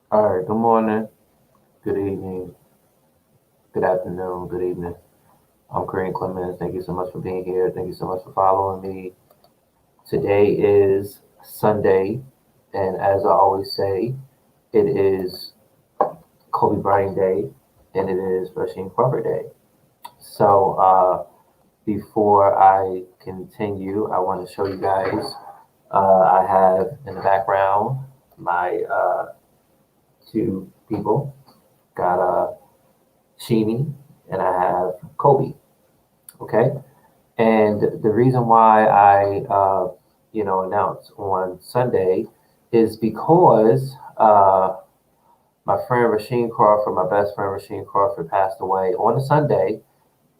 All right, good morning, good evening, good afternoon, good evening. I'm Kareem Clemens. Thank you so much for being here. Thank you so much for following me. Today is Sunday, and as I always say, it is Kobe Bryant Day and it is Rasheem Crawford Day. So before I continue, I want to show you guys I have in the background my two people. Got Sheeny and I have Kobe. Okay, and the reason why I announce on Sunday is because my friend Rasheem Crawford, my best friend Rasheem Crawford, passed away on a Sunday,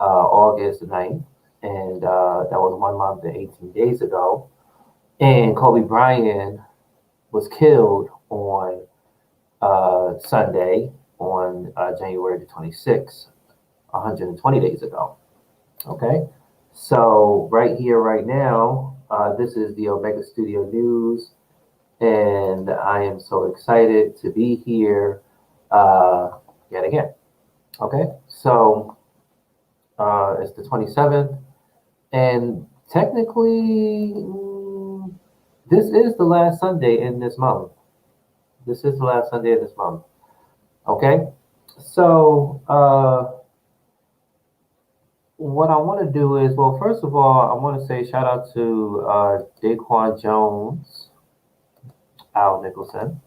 August the 9th, and that was 1 month and 18 days ago. And Kobe Bryant was killed on Sunday on January the 26th, 120 days ago. Okay, so right here, right now, this is the Omega Studio News, and I am so excited to be here yet again. Okay, so it's the 27th, and technically, this is the last Sunday in this month. This is the last Sunday of this month. Okay, so what I want to do is, well, first of all, I want to say shout out to Daquan Jones, Al Nicholson.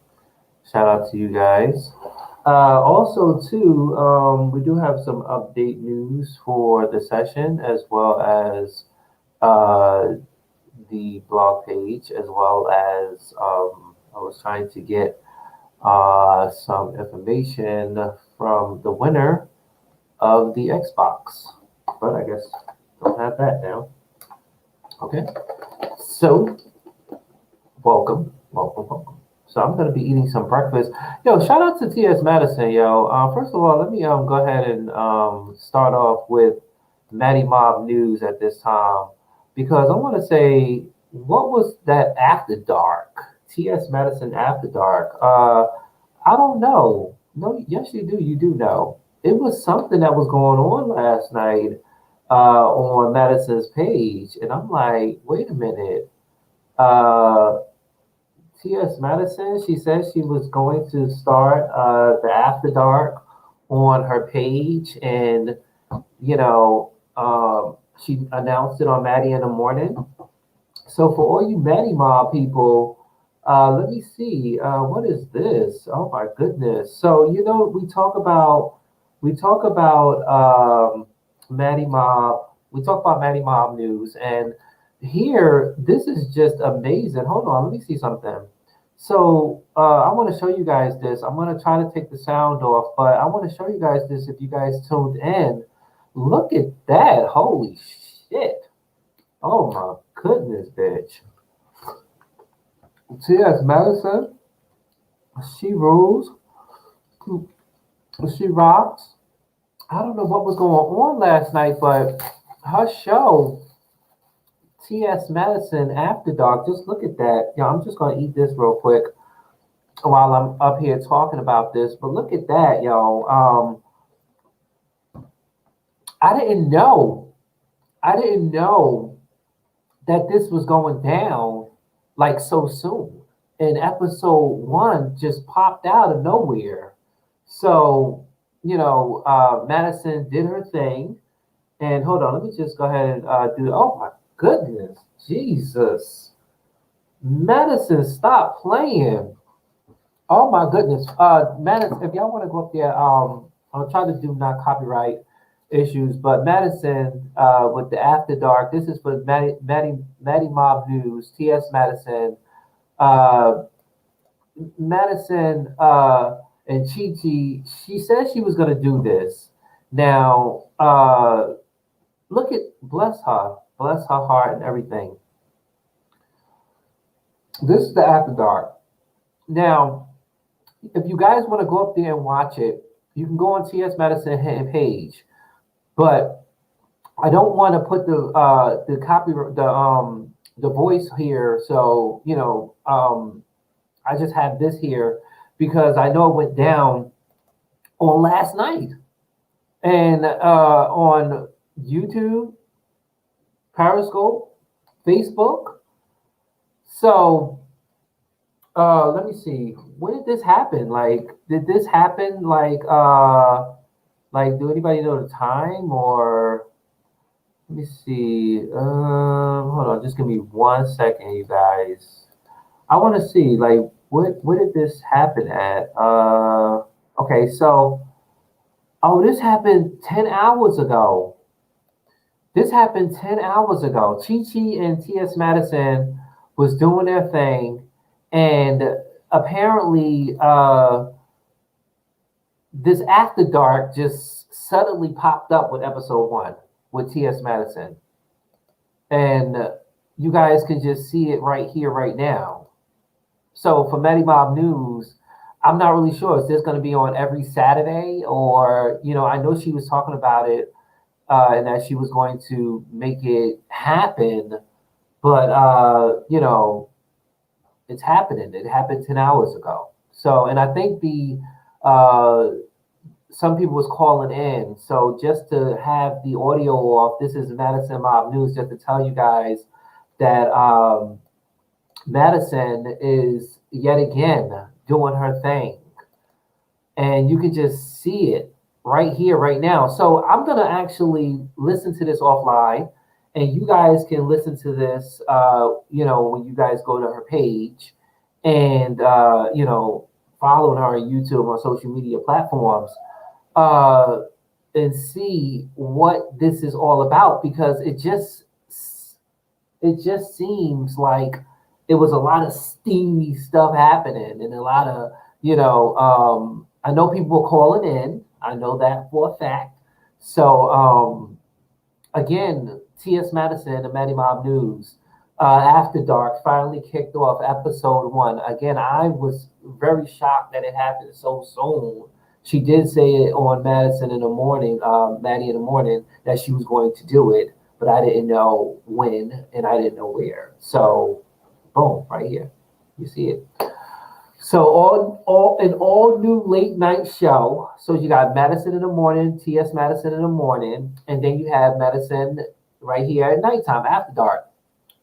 Shout out to you guys. Also, too, we do have some update news for the session as well as uh, the blog page, as well as I was trying to get some information from the winner of the Xbox, but I guess don't have that now. Okay, so welcome. So I'm gonna be eating some breakfast. Yo, shout out to T.S. Madison, yo. First of all, let me go ahead and start off with Matty Mob news at this time because I want to say what was that after dark? T.S. Madison after dark. I don't know. No, yes, you do. You do know. It was something that was going on last night on Madison's page, and I'm like, wait a minute. Uh, T.S. Madison, she said she was going to start the After Dark on her page, and she announced it on Maddie in the Morning. So for all you Maddie Mob people, let me see. What is this? Oh my goodness. So we talk about Maddie Mob. We talk about Maddie Mob news, and here this is just amazing. Hold on, let me see something. So I want to show you guys this. I'm going to try to take the sound off, but I want to show you guys this if you guys tuned in. Look at that. Holy shit. Oh my goodness, bitch. T.S. Madison, she rules. She rocks. I don't know what was going on last night, but her show, T.S. Madison After Dark, just look at that. I'm just going to eat this real quick while I'm up here talking about this. But look at that, yo. I didn't know. I didn't know that this was going down like so soon. And episode one just popped out of nowhere. So, Madison did her thing. And hold on, let me just go ahead and do. Oh my goodness, Jesus, Madison, stop playing. Oh my goodness, Madison, if y'all want to go up there, I'll try to do not copyright issues, but Madison with the After Dark. This is for Maddie Mob News. T.S. Madison. Uh, Madison and Chi Chi, she said she was going to do this. Now, look at, bless her heart and everything. This is the After Dark. Now, if you guys want to go up there and watch it, you can go on T.S. Madison page. But I don't want to put the copy the voice here. So I just have this here because I know it went down on last night and on YouTube, Periscope, Facebook. So let me see. When did this happen? Like, did this happen like do anybody know the time or let me see. Hold on, just give me 1 second, you guys. I want to see like what did this happen at? Okay, so this happened 10 hours ago. This happened 10 hours ago. Chi Chi and T.S. Madison was doing their thing, and apparently this After Dark just suddenly popped up with episode one with T.S. Madison. And you guys can just see it right here, right now. So for Maddie Mob News, I'm not really sure. Is this going to be on every Saturday? Or, I know she was talking about it and that she was going to make it happen. But, it's happening. It happened 10 hours ago. So, and I think some people was calling in. So just to have the audio off, this is Madison Mob News, just to tell you guys that Madison is yet again doing her thing. And you can just see it right here, right now. So I'm going to actually listen to this offline. And you guys can listen to this, when you guys go to her page and, following her on YouTube on social media platforms and see what this is all about because it just seems like it was a lot of steamy stuff happening and a lot of I know people were calling in. I know that for a fact. So again, T.S. Madison and Maddie Mob News After Dark finally kicked off episode one. Again, I was very shocked that it happened so soon. She did say it on Madison in the morning, Maddie in the morning, that she was going to do it, but I didn't know when and I didn't know where. So, boom, right here. You see it. So all new late night show. So you got Madison in the morning, T.S. Madison in the morning, and then you have Madison right here at nighttime after dark.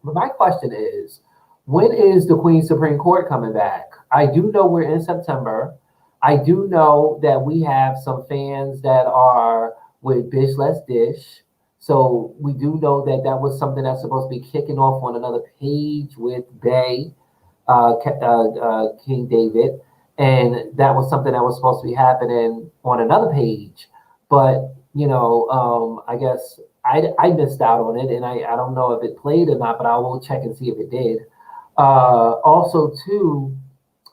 But my question is, when is the Queen Supreme Court coming back? I do know we're in September. I do know that we have some fans that are with Bish Let's Dish. So we do know that that was something that's supposed to be kicking off on another page with Bay, King David, and that was something that was supposed to be happening on another page. But I guess I missed out on it, and I don't know if it played or not, but I will check and see if it did. Also, too,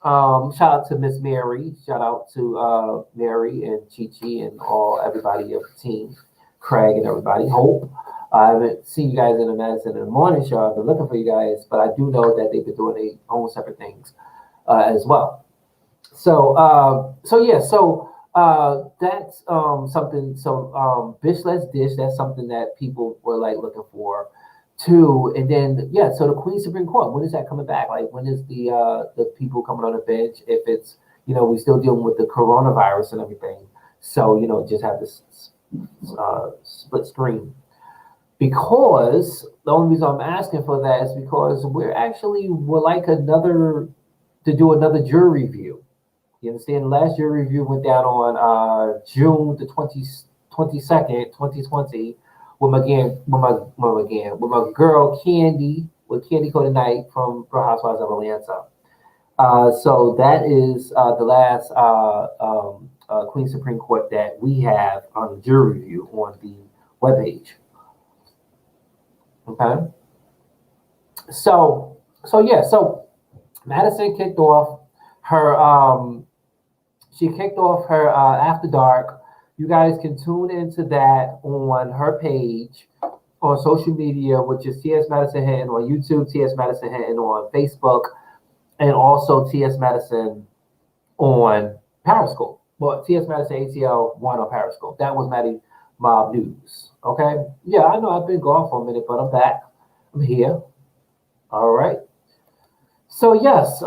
shout out to Miss Mary. Shout out to Mary and Chi Chi and everybody of the team, Craig and everybody. Hope. I haven't seen you guys in the Madison in the morning show. I've been looking for you guys, but I do know that they've been doing their own separate things as well. So that's something. So Bish Let's Dish. That's something that people were like looking for too. And then so the Queen Supreme Court. When is that coming back? Like when is the people coming on the bench? If it's we still dealing with the coronavirus and everything. So just have this split screen. Because the only reason I'm asking for that is because we're like to do another jury review. You understand? The last jury review went down on June the 22nd, 2020, with my girl Candy, with Candy Code Night from Real Housewives of Atlanta. So that is the last Queen Supreme Court that we have on the jury review on the webpage. Okay. So Madison kicked off her After Dark. You guys can tune into that on her page on social media, which is TS Madison Hinton on YouTube, TS Madison Hinton on Facebook, and also TS Madison on Periscope. Well, TS Madison ATL 1 on Periscope. That was Maddie Mob News. Okay. Yeah, I know I've been gone for a minute, but I'm back. I'm here. All right. So yes.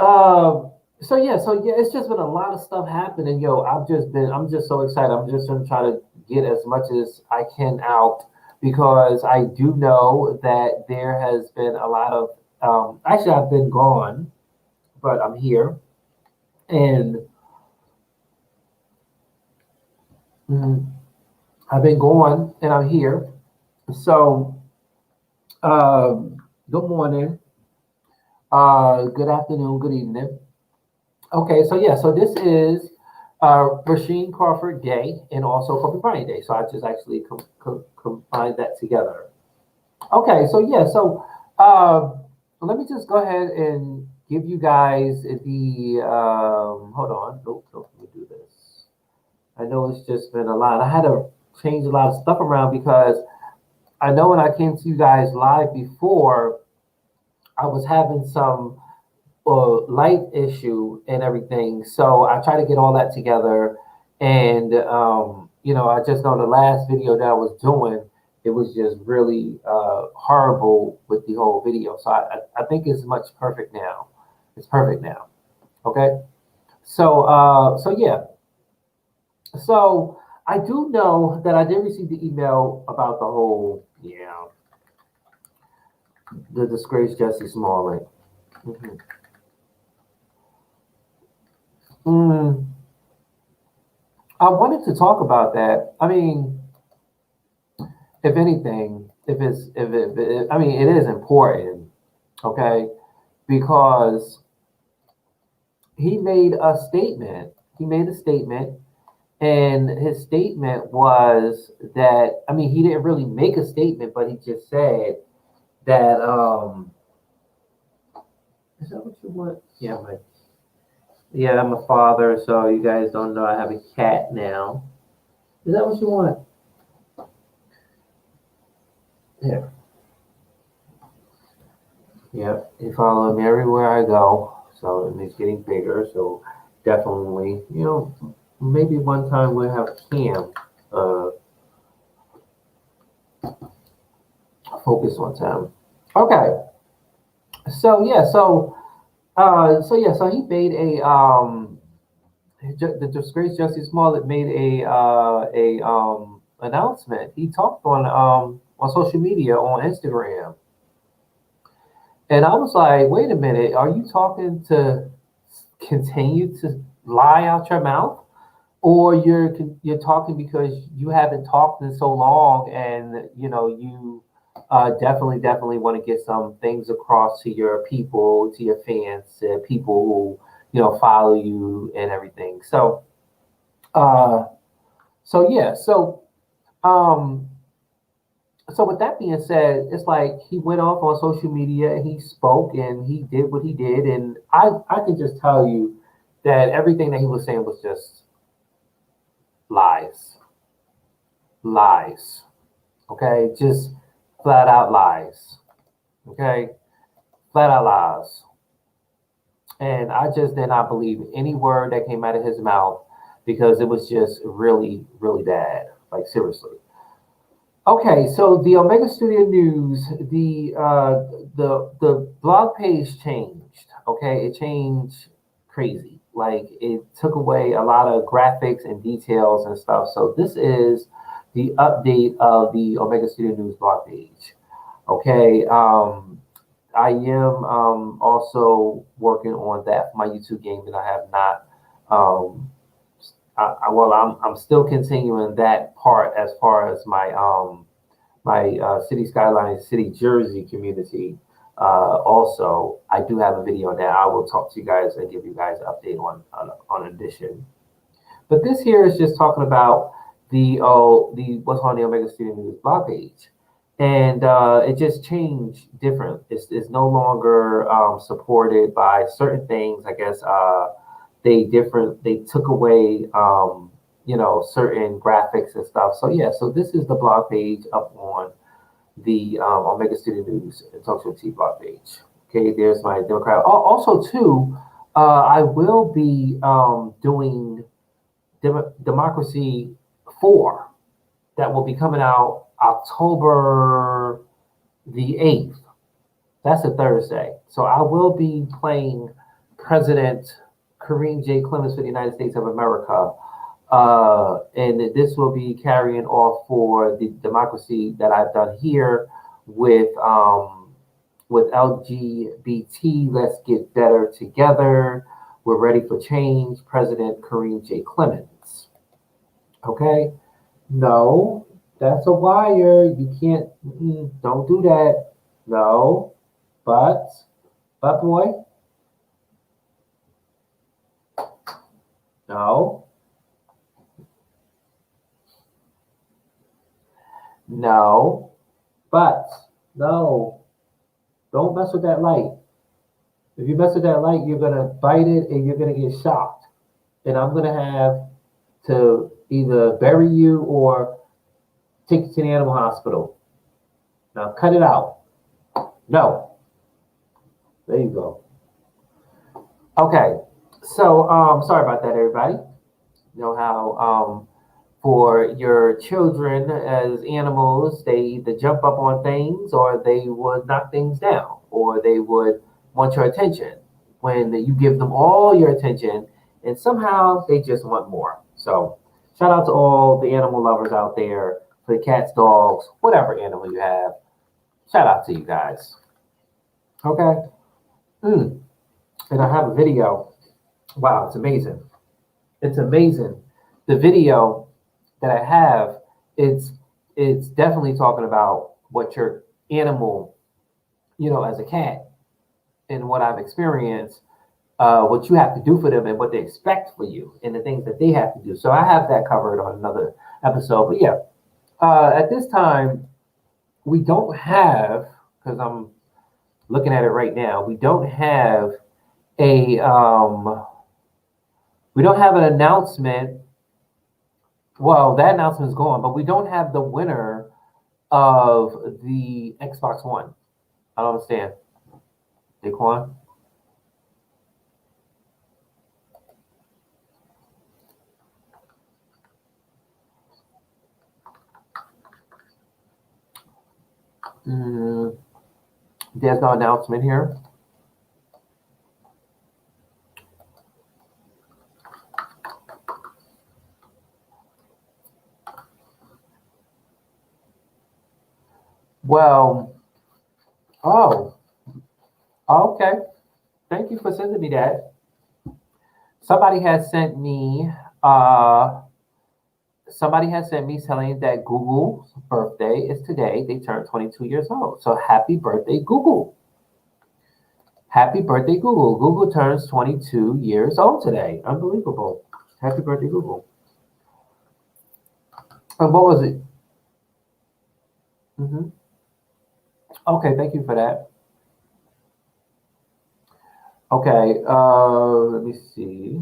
It's just been a lot of stuff happening. I'm just so excited. I'm just gonna try to get as much as I can out because I do know that there has been a lot of actually I've been gone, but I'm here. And I've been gone and I'm here. So good morning, good afternoon, good evening. Okay, so this is Rasheen Crawford Day and also Kobe Bryant Day. So I just actually combined that together. Okay, let me just go ahead and give you guys the hold on. Nope, let me do this. I know it's just been a lot. I had to change a lot of stuff around because I know when I came to you guys live before, I was having some light issue and everything. So I try to get all that together. And, I just know the last video that I was doing, it was just really horrible with the whole video. So I think it's much perfect now. It's perfect now. Okay. So yeah. So I do know that I did receive the email about the whole, the disgraced Jesse Smollett. I wanted to talk about that. I mean, if anything, it is important, okay? Because he made a statement. And his statement was that, he didn't really make a statement, but he just said that, is that what you want? Yeah, I'm a father, so you guys don't know I have a cat now. Is that what you want? Yeah. Yep, you follow me everywhere I go. So and it's getting bigger. So definitely, maybe one time we'll have Cam focus on time. Okay. So So he made the disgraced Justice Smollett made a announcement. He talked on social media on Instagram, and I was like, wait a minute, are you talking to continue to lie out your mouth, or you're talking because you haven't talked in so long, and you definitely want to get some things across to your people, to your fans, to people who follow you and everything. Uh, so yeah, um, so with that being said, it's like he went off on social media and he spoke and he did what he did, and I can just tell you that everything that he was saying was just lies, lies. Okay, just flat out lies. Okay, flat out lies. And I just did not believe any word that came out of his mouth because it was just really, really bad. Like seriously. Okay, so the Omega Studio News, the blog page changed. Okay, it changed crazy. Like it took away a lot of graphics and details and stuff. So this is the update of the Omega Studio News blog page. Okay, I am also working on that for my YouTube game, and I have not. Um, I'm still continuing that part as far as my City Skyline City Jersey community. Also, I do have a video on that. I will talk to you guys and give you guys an update on addition. But this here is just talking about the what's on the Omega Studio News blog page, and it just changed different. It's no longer supported by certain things. I guess they took away certain graphics and stuff. So yeah, so this is the blog page up on the Omega Studio News and TalkShowTea blog page. Okay, there's my Democrat. Also, too, I will be doing Democracy 4 that will be coming out October the 8th. That's a Thursday. So I will be playing President Kareem J. Clemens for the United States of America. And this will be carrying off for the democracy that I've done here with LGBT. Let's get better together. We're ready for change. President Kareem J. Clemens. Okay. No, that's a wire. You can't. Don't do that. No, but boy, no, no, but no. Don't mess with that light. If you mess with that light, you're gonna bite it and you're gonna get shocked. And I'm gonna have to either bury you or take you to the animal hospital. Now cut it out. No. There you go. Okay. So sorry about that, everybody. You know how for your children as animals, they either jump up on things or they would knock things down or they would want your attention when you give them all your attention and somehow they just want more. So, shout out to all the animal lovers out there, for the cats, dogs, whatever animal you have. Shout out to you guys. Okay. Mm. And I have a video. Wow, it's amazing. It's amazing. The video that I have, it's it's definitely talking about what your animal, as a cat, and what I've experienced, what you have to do for them, and what they expect for you, and the things that they have to do. So I have that covered on another episode. But yeah, at this time we don't have, because I'm looking at it right now, a we don't have an announcement. Well, that announcement is gone, but we don't have the winner of the Xbox One. I don't understand. Daquan? Mm, there's no announcement here. Well, oh, okay. Thank you for sending me that. Somebody has sent me uh somebody has sent me telling that Google's birthday is today. They turned 22 years old. So happy birthday, Google. Happy birthday, Google. Google turns 22 years old today. Unbelievable. Happy birthday, Google. And what was it? hmm Okay, thank you for that. Okay, let me see.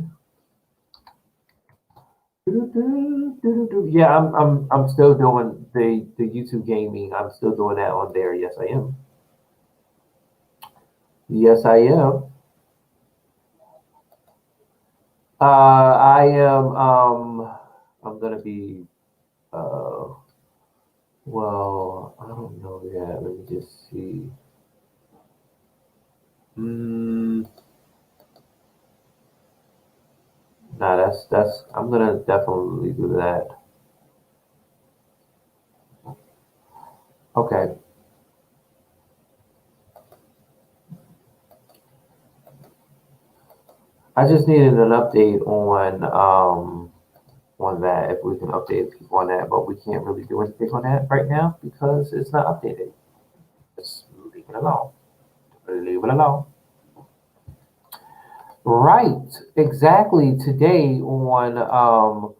Yeah, I'm still doing the YouTube gaming. I'm still doing that on there. Yes, I am. Yes, I am. I am. I'm gonna be. Uh, well, I don't know yet. Let me just see. Mm, nah, that's. I'm gonna definitely do that. Okay. I just needed an update on that. If we can update people on that, but we can't really do anything on that right now because it's not updated. Just leave it alone. Leave it alone. Right. Exactly. Today on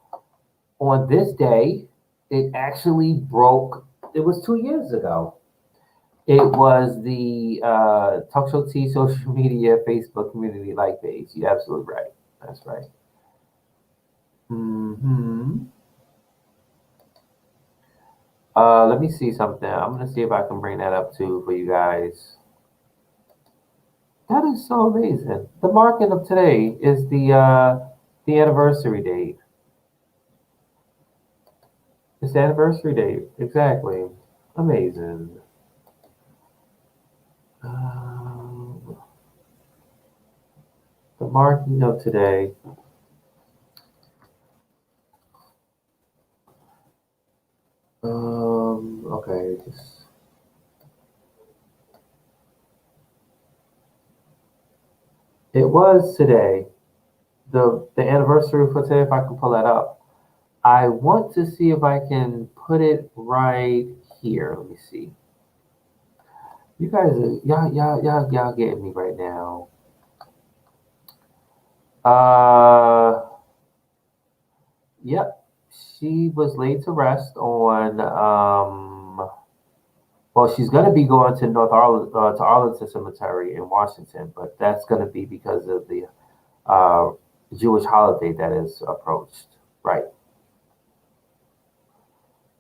this day, it actually broke. It was 2 years ago. It was the TalkShowTea social media Facebook community like page. You're absolutely right. That's right. hmm Let me see something. I'm gonna see if I can bring that up too for you guys. That is so amazing. The marking of today is the anniversary date. It's the anniversary date. Exactly. Amazing. Um, the marking of today. Okay. It was today. The anniversary for today. If I can pull that up, I want to see if I can put it right here. Let me see. You guys, y'all getting me right now. Uh, yep. She was laid to rest on well, she's going to be going to to Arlington Cemetery in Washington, but that's going to be because of the uh, Jewish holiday that is approached. Right.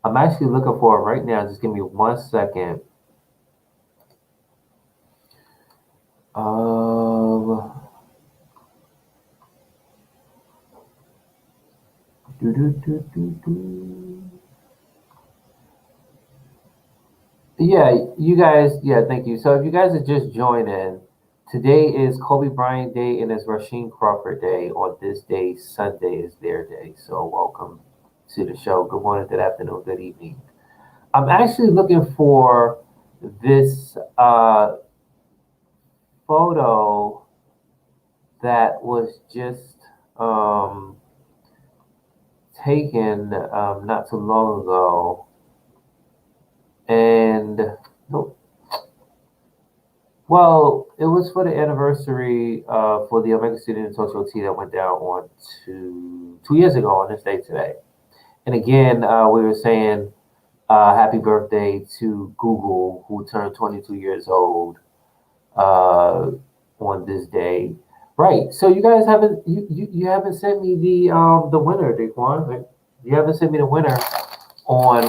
I'm actually looking for it right now. Just give me 1 second. Um, do, do, do, do, do. Yeah, you guys. Yeah, thank you. So if you guys are just joining, today is Kobe Bryant Day and it's Rasheem Crawford Day. On this day, Sunday is their day. So welcome to the show. Good morning, good afternoon, good evening. I'm actually looking for this photo that was just um, taken not too long ago, and well, it was for the anniversary for the OmegaStudioNews TalkShowTea that went down on 2 years ago on this day today. And again, we were saying happy birthday to Google, who turned 22 years old uh, on this day. Right. So you guys haven't you haven't sent me the winner, Daquan. Like, you haven't sent me the winner on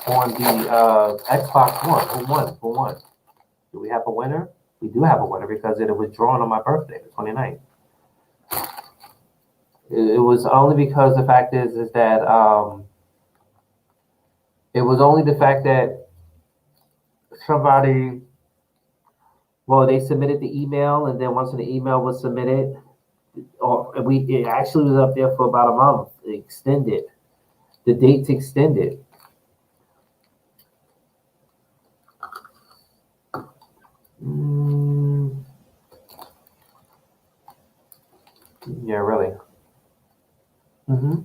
on the Xbox One. Who won? Who won? Do we have a winner? We do have a winner because it was drawn on my birthday, the 29th. It was only because the fact is that it was only the fact that somebody, well, they submitted the email, and then once the email was submitted, or it actually was up there for about a month. It extended. The dates extended. Mm, yeah, really. Hmm.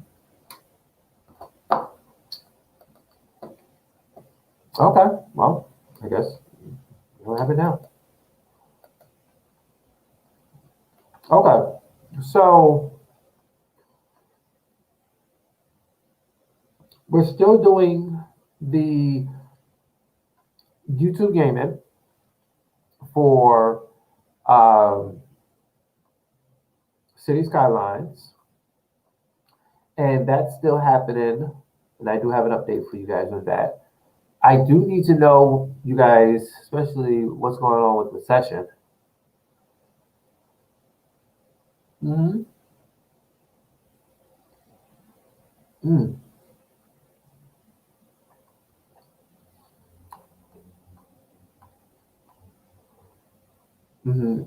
Okay. Well, I guess you don't have it now. Okay. So we're still doing the YouTube gaming for um, City Skylines, and that's still happening. And I do have an update for you guys on that. I do need to know, you guys, especially what's going on with the session. Mm-hmm. Mm. Mm-hmm.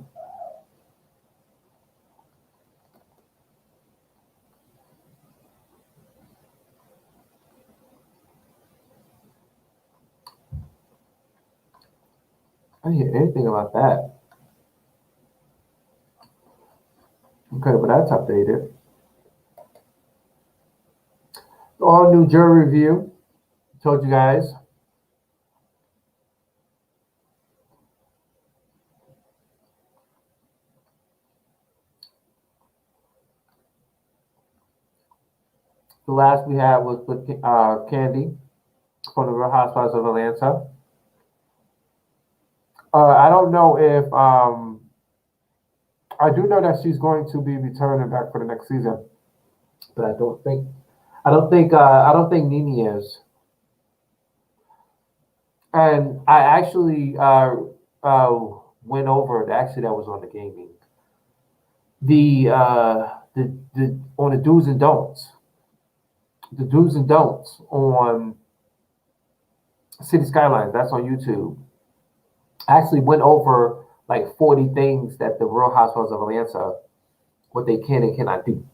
I didn't hear anything about that. Okay, but that's updated. All new jury review. Told you guys. The last we had was with Candy from the Real Housewives of Atlanta. I don't know if I do know that she's going to be returning back for the next season, but I don't think Nene is. And I actually uh, went over. Actually, that was on the gaming. The on the do's and don'ts. The do's and don'ts on City Skylines. That's on YouTube. I actually went over like 40 things that the Real Housewives of Atlanta, what they can and cannot do,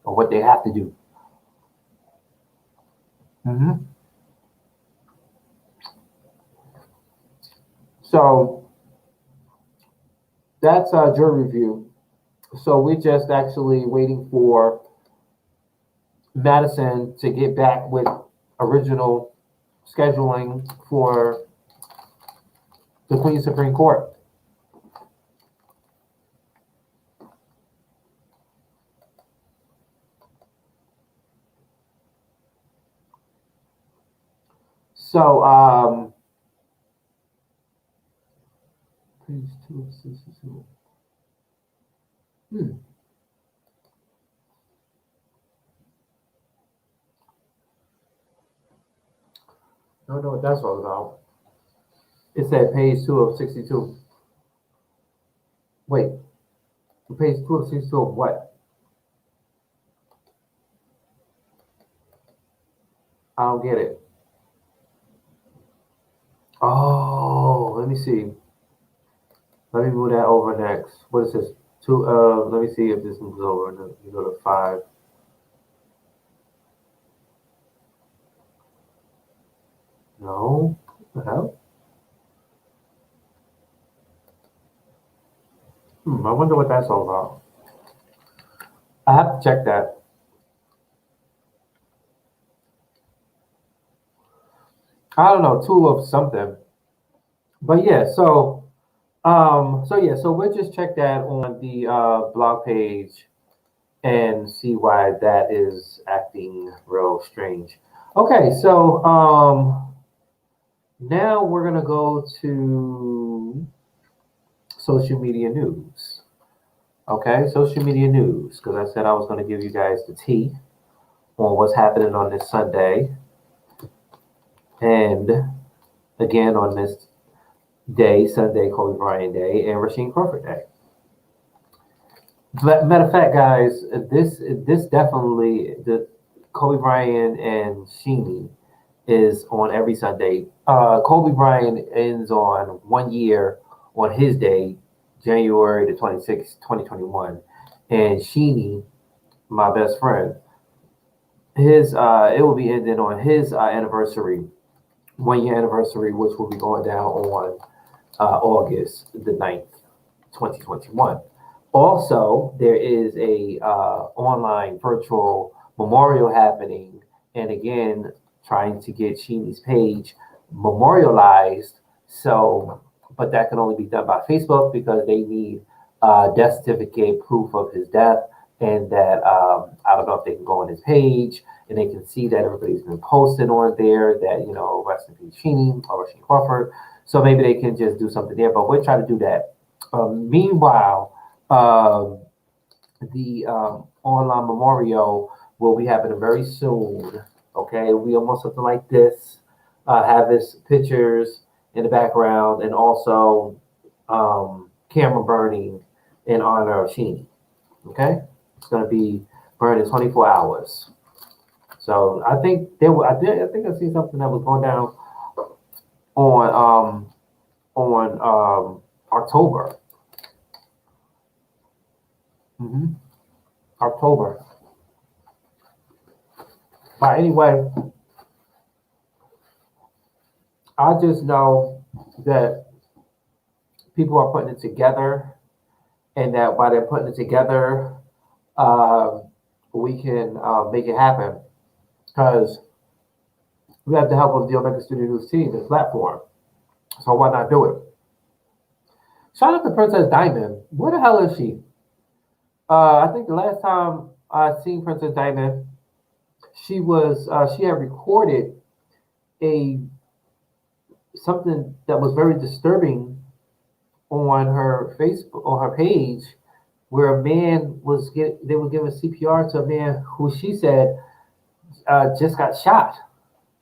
or what they have to do. Hmm. So that's a jury review. So we're just actually waiting for Madison to get back with original scheduling for the Queen Supreme Court. So, page 262. Hmm. I don't know what that's all about. It said page 2 of 62. Wait, page 2 of 62 of what? I don't get it. Oh, let me see. Let me move that over next. What is this? Two. Let me see if this moves over. You go to 5. No. What the hell? I wonder what that's all about. I have to check that. I don't know. Two of something. But yeah. So we'll just check that on the blog page and see why that is acting real strange. Okay. Now we're gonna go to social media news. Okay, social media news, because I said I was going to give you guys the tea on what's happening on this Sunday and again on this day, Sunday, Kobe Bryant Day, and Rasheem Crawford Day. But matter of fact, guys, this definitely the Kobe Bryant and Sheeny is on every Sunday. Kobe Bryant ends on 1 year on his day, January the 26th, 2021, and Sheeny, my best friend, his it will be ending on his anniversary, 1 year anniversary, which will be going down on August the 9th, 2021. Also, there is a online virtual memorial happening, and again, trying to get Sheeny's page memorialized. So, but that can only be done by Facebook because they need death certificate, proof of his death, and that I don't know if they can go on his page and they can see that everybody's been posting on there that rest in peace Sheeny or Sheen Crawford. So maybe they can just do something there, but we'll try to do that. Meanwhile, um, the online memorial will be happening very soon. Okay, we almost something like this. Have his pictures in the background and also camera burning in honor of Sheeny. Okay, it's gonna be burning 24 hours. So I think there. I think I see something that was going down on October. hmm October. But anyway, I just know that people are putting it together, and that while they're putting it together, uh, we can make it happen because we have the help of the Omega Studio News team and platform. So why not do it? Shout out to Princess Diamond. Where the hell is she? I think the last time I seen Princess Diamond, she had recorded a something that was very disturbing on her Facebook on her page, where a man they were giving CPR to a man who she said just got shot,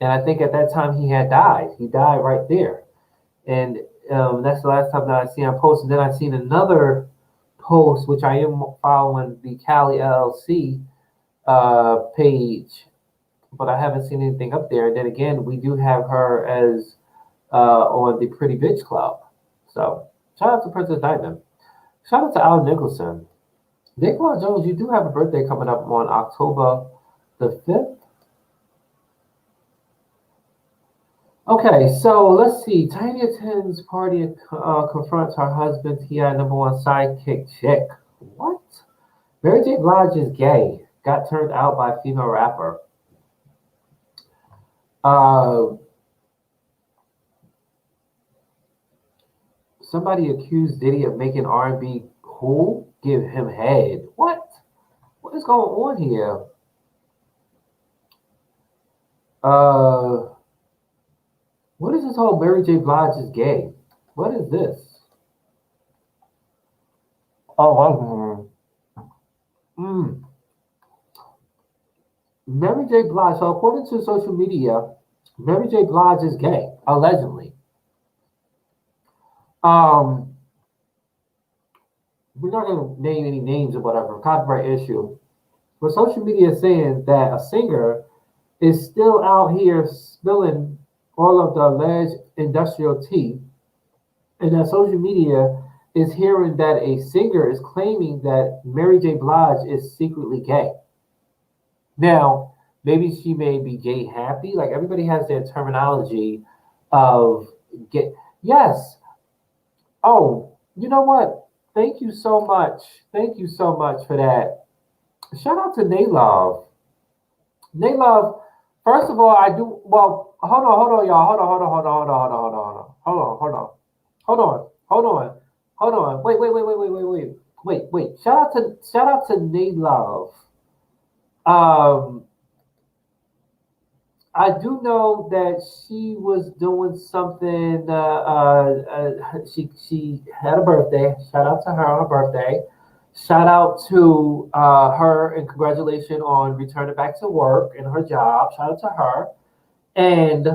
and I think at that time he had died. He died right there, and that's the last time that I seen her post. And then I seen another post, which I am following the Cali LLC page, but I haven't seen anything up there. And then again, we do have her as on the Pretty Bitch Club. So shout out to Princess Diamond. Shout out to Al Nicholson. Daquan Jones, you do have a birthday coming up on October the 5th. Okay, so let's see. Tiny attends party, confronts her husband, T.I. number one sidekick chick. What? Mary J. Blige is gay. Got turned out by a female rapper. Uh, Somebody accused Diddy of making R&B cool. Give him head. What? What is going on here? Uh, what is this whole Mary J. Blige is gay? What is this? Oh, Mary J. Blige. So according to social media, Mary J. Blige is gay, allegedly. Um, we're not going to name any names or whatever, copyright issue. But social media is saying that a singer is still out here spilling all of the alleged industrial tea, and that social media is hearing that a singer is claiming that Mary J. Blige is secretly gay. Now, maybe she may be gay happy. Like everybody has their terminology of gay. Yes. Oh, you know what? Thank you so much. Thank you so much for that. Shout out to Naylove. Naylove, first of all, I do well, hold on, y'all. Hold on. Wait. Shout out to Naylove. Um, I do know that she was doing something. She had a birthday. Shout out to her on her birthday. Shout out to her and congratulations on returning back to work and her job. Shout out to her. And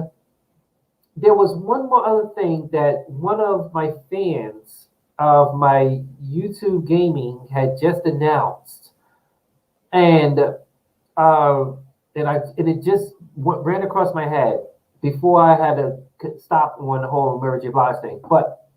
there was one more other thing that one of my fans of my YouTube gaming had just announced, and uh, and it just ran across my head before I had to stop on the whole Mary J. Blige thing. But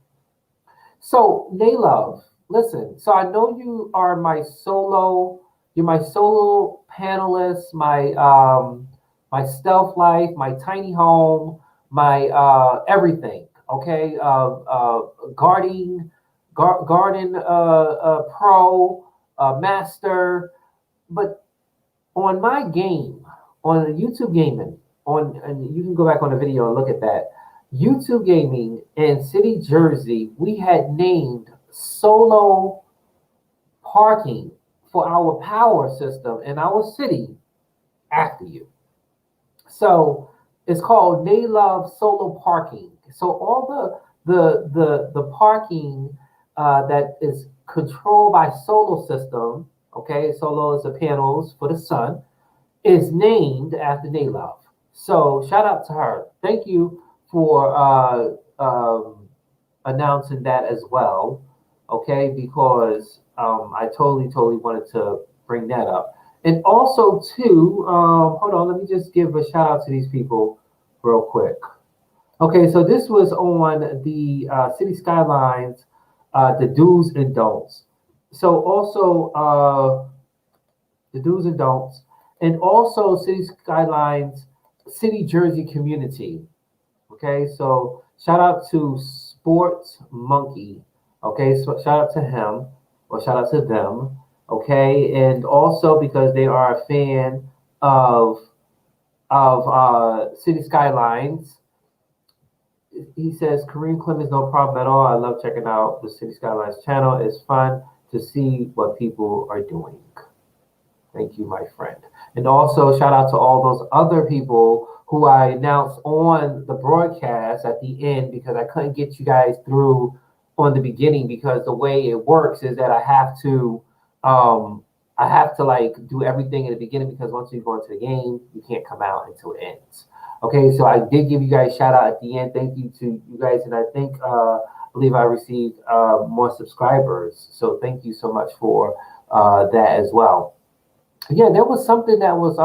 so Naylove, listen. So I know you're my solo panelist, my stealth life, my tiny home, my everything. okay, Garden Pro, Master, but on my game, on YouTube gaming, and you can go back on the video and look at that. YouTube gaming in City Jersey, we had named solo parking for our power system in our city after you. So it's called They Love Solo Parking. So all the parking that is controlled by solar system, okay, solar is the panels for the sun, is named after Naylav. So shout out to her. Thank you for announcing that as well. Okay, because I totally wanted to bring that up. And also too, hold on, let me just give a shout out to these people real quick. Okay, so this was on the City Skylines, the do's and don'ts. So also the do's and don'ts, and also City Skylines, City Jersey community. Okay, so shout out to Sports Monkey. Okay, so shout out to him or shout out to them. Okay, and also because they are a fan of City Skylines. He says Kareem Clemens, no problem at all. I love checking out the City Skylines channel. It's fun to see what people are doing. Thank you, my friend. And also, shout out to all those other people who I announced on the broadcast at the end because I couldn't get you guys through on the beginning because the way it works is that um, I have to like do everything in the beginning because once you go into the game, you can't come out until it ends. Okay, so I did give you guys shout out at the end. Thank you to you guys, and I think I believe I received more subscribers. So thank you so much for that as well. Yeah, there was something that was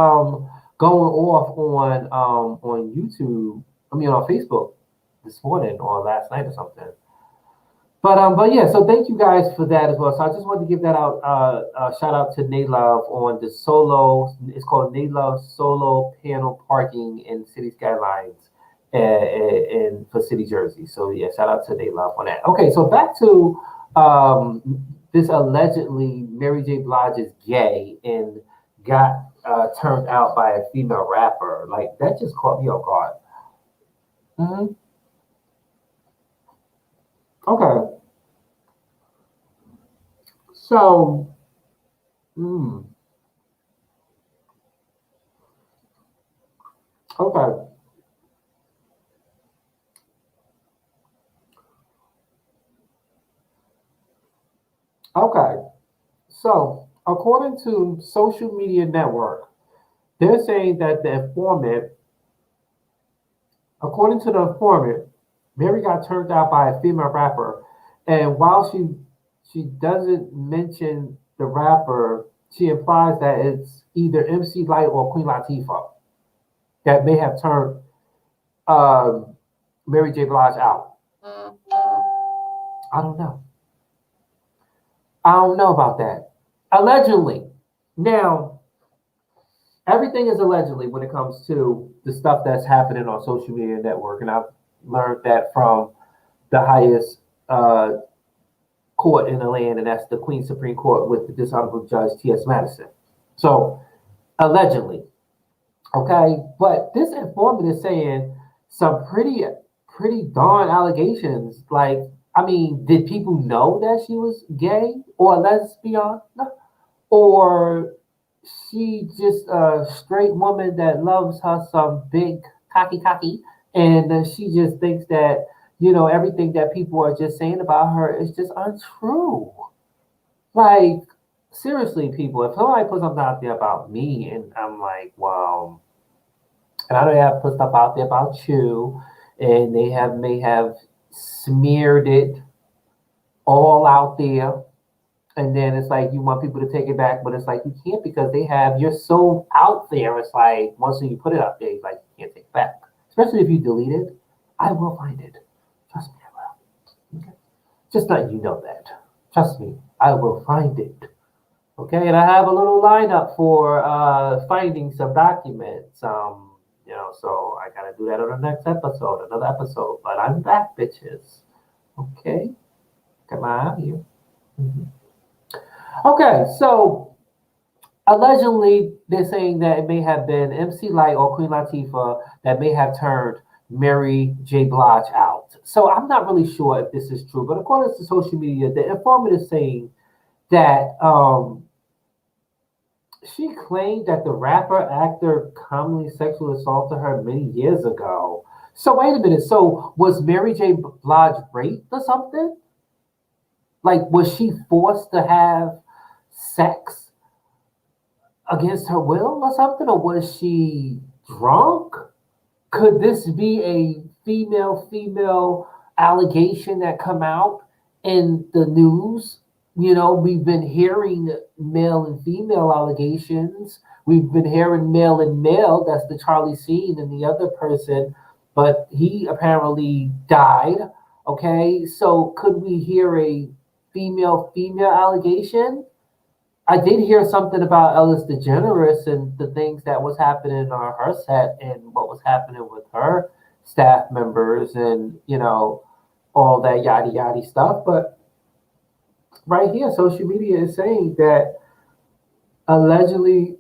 going off on YouTube. I mean on Facebook this morning or last night or something. But yeah, so thank you guys for that as well. So I just wanted to give that out. Shout out to Naylove on the solo. It's called Naylove Solo Panel Parking in City Skylines, in for City Jersey. So yeah, shout out to Naylove on that. Okay, so back to this allegedly Mary J. Blige is gay and got turned out by a female rapper. Like that just caught me off guard. Hmm. Okay, so. Mm, okay. Okay. So, according to Social Media Network, they're saying that the informant, according to the informant, Mary got turned out by a female rapper, and while she doesn't mention the rapper, she implies that it's either MC Light or Queen Latifah that may have turned um, Mary J. Blige out. I don't know. I don't know about that. Allegedly. Now, everything is allegedly when it comes to the stuff that's happening on social media network, and I've learned that from the highest court in the land, and that's the Queen Supreme Court with the dishonorable Judge T.S. Madison. So allegedly, okay, but this informant is saying some pretty darn allegations. Like, I mean, did people know that she was gay or lesbian? No. Or she just a straight woman that loves her some big cocky, and she just thinks that everything that people are just saying about her is just untrue. Like seriously, people, if somebody puts something out there about me, and I'm like, well, and I know they have put stuff out there about you, and they have may have smeared it all out there, and then it's like you want people to take it back, but it's like you can't because they have you're so out there. It's like once you put it up there, it's like you can't take it back. Especially if you delete it, I will find it. Trust me, I will. Okay, just let you know that. Trust me, I will find it. Okay, and I have a little lineup for finding some documents. So I I gotta do that on the next episode, another episode. But I'm back, bitches. Okay, come on here. Mhm. Okay, so allegedly, they're saying that it may have been MC Light or Queen Latifah that may have turned Mary J. Blige out. So I'm not really sure if this is true, but according to social media, the informant is saying that she claimed that the rapper actor commonly sexually assaulted her many years ago. So wait a minute. So was Mary J. Blige raped or something? Like was she forced to have sex against her will or something, or was she drunk? Could this be a female allegation that come out in the news? You know, we've been hearing male and female allegations. We've been hearing male and male. That's the Charlie Sheen and the other person, but he apparently died. Okay, so could we hear a female allegation? I did hear something about Ellis DeGeneres and the things that was happening on her set and what was happening with her staff members and all that yada yada stuff. But right here, social media is saying that allegedly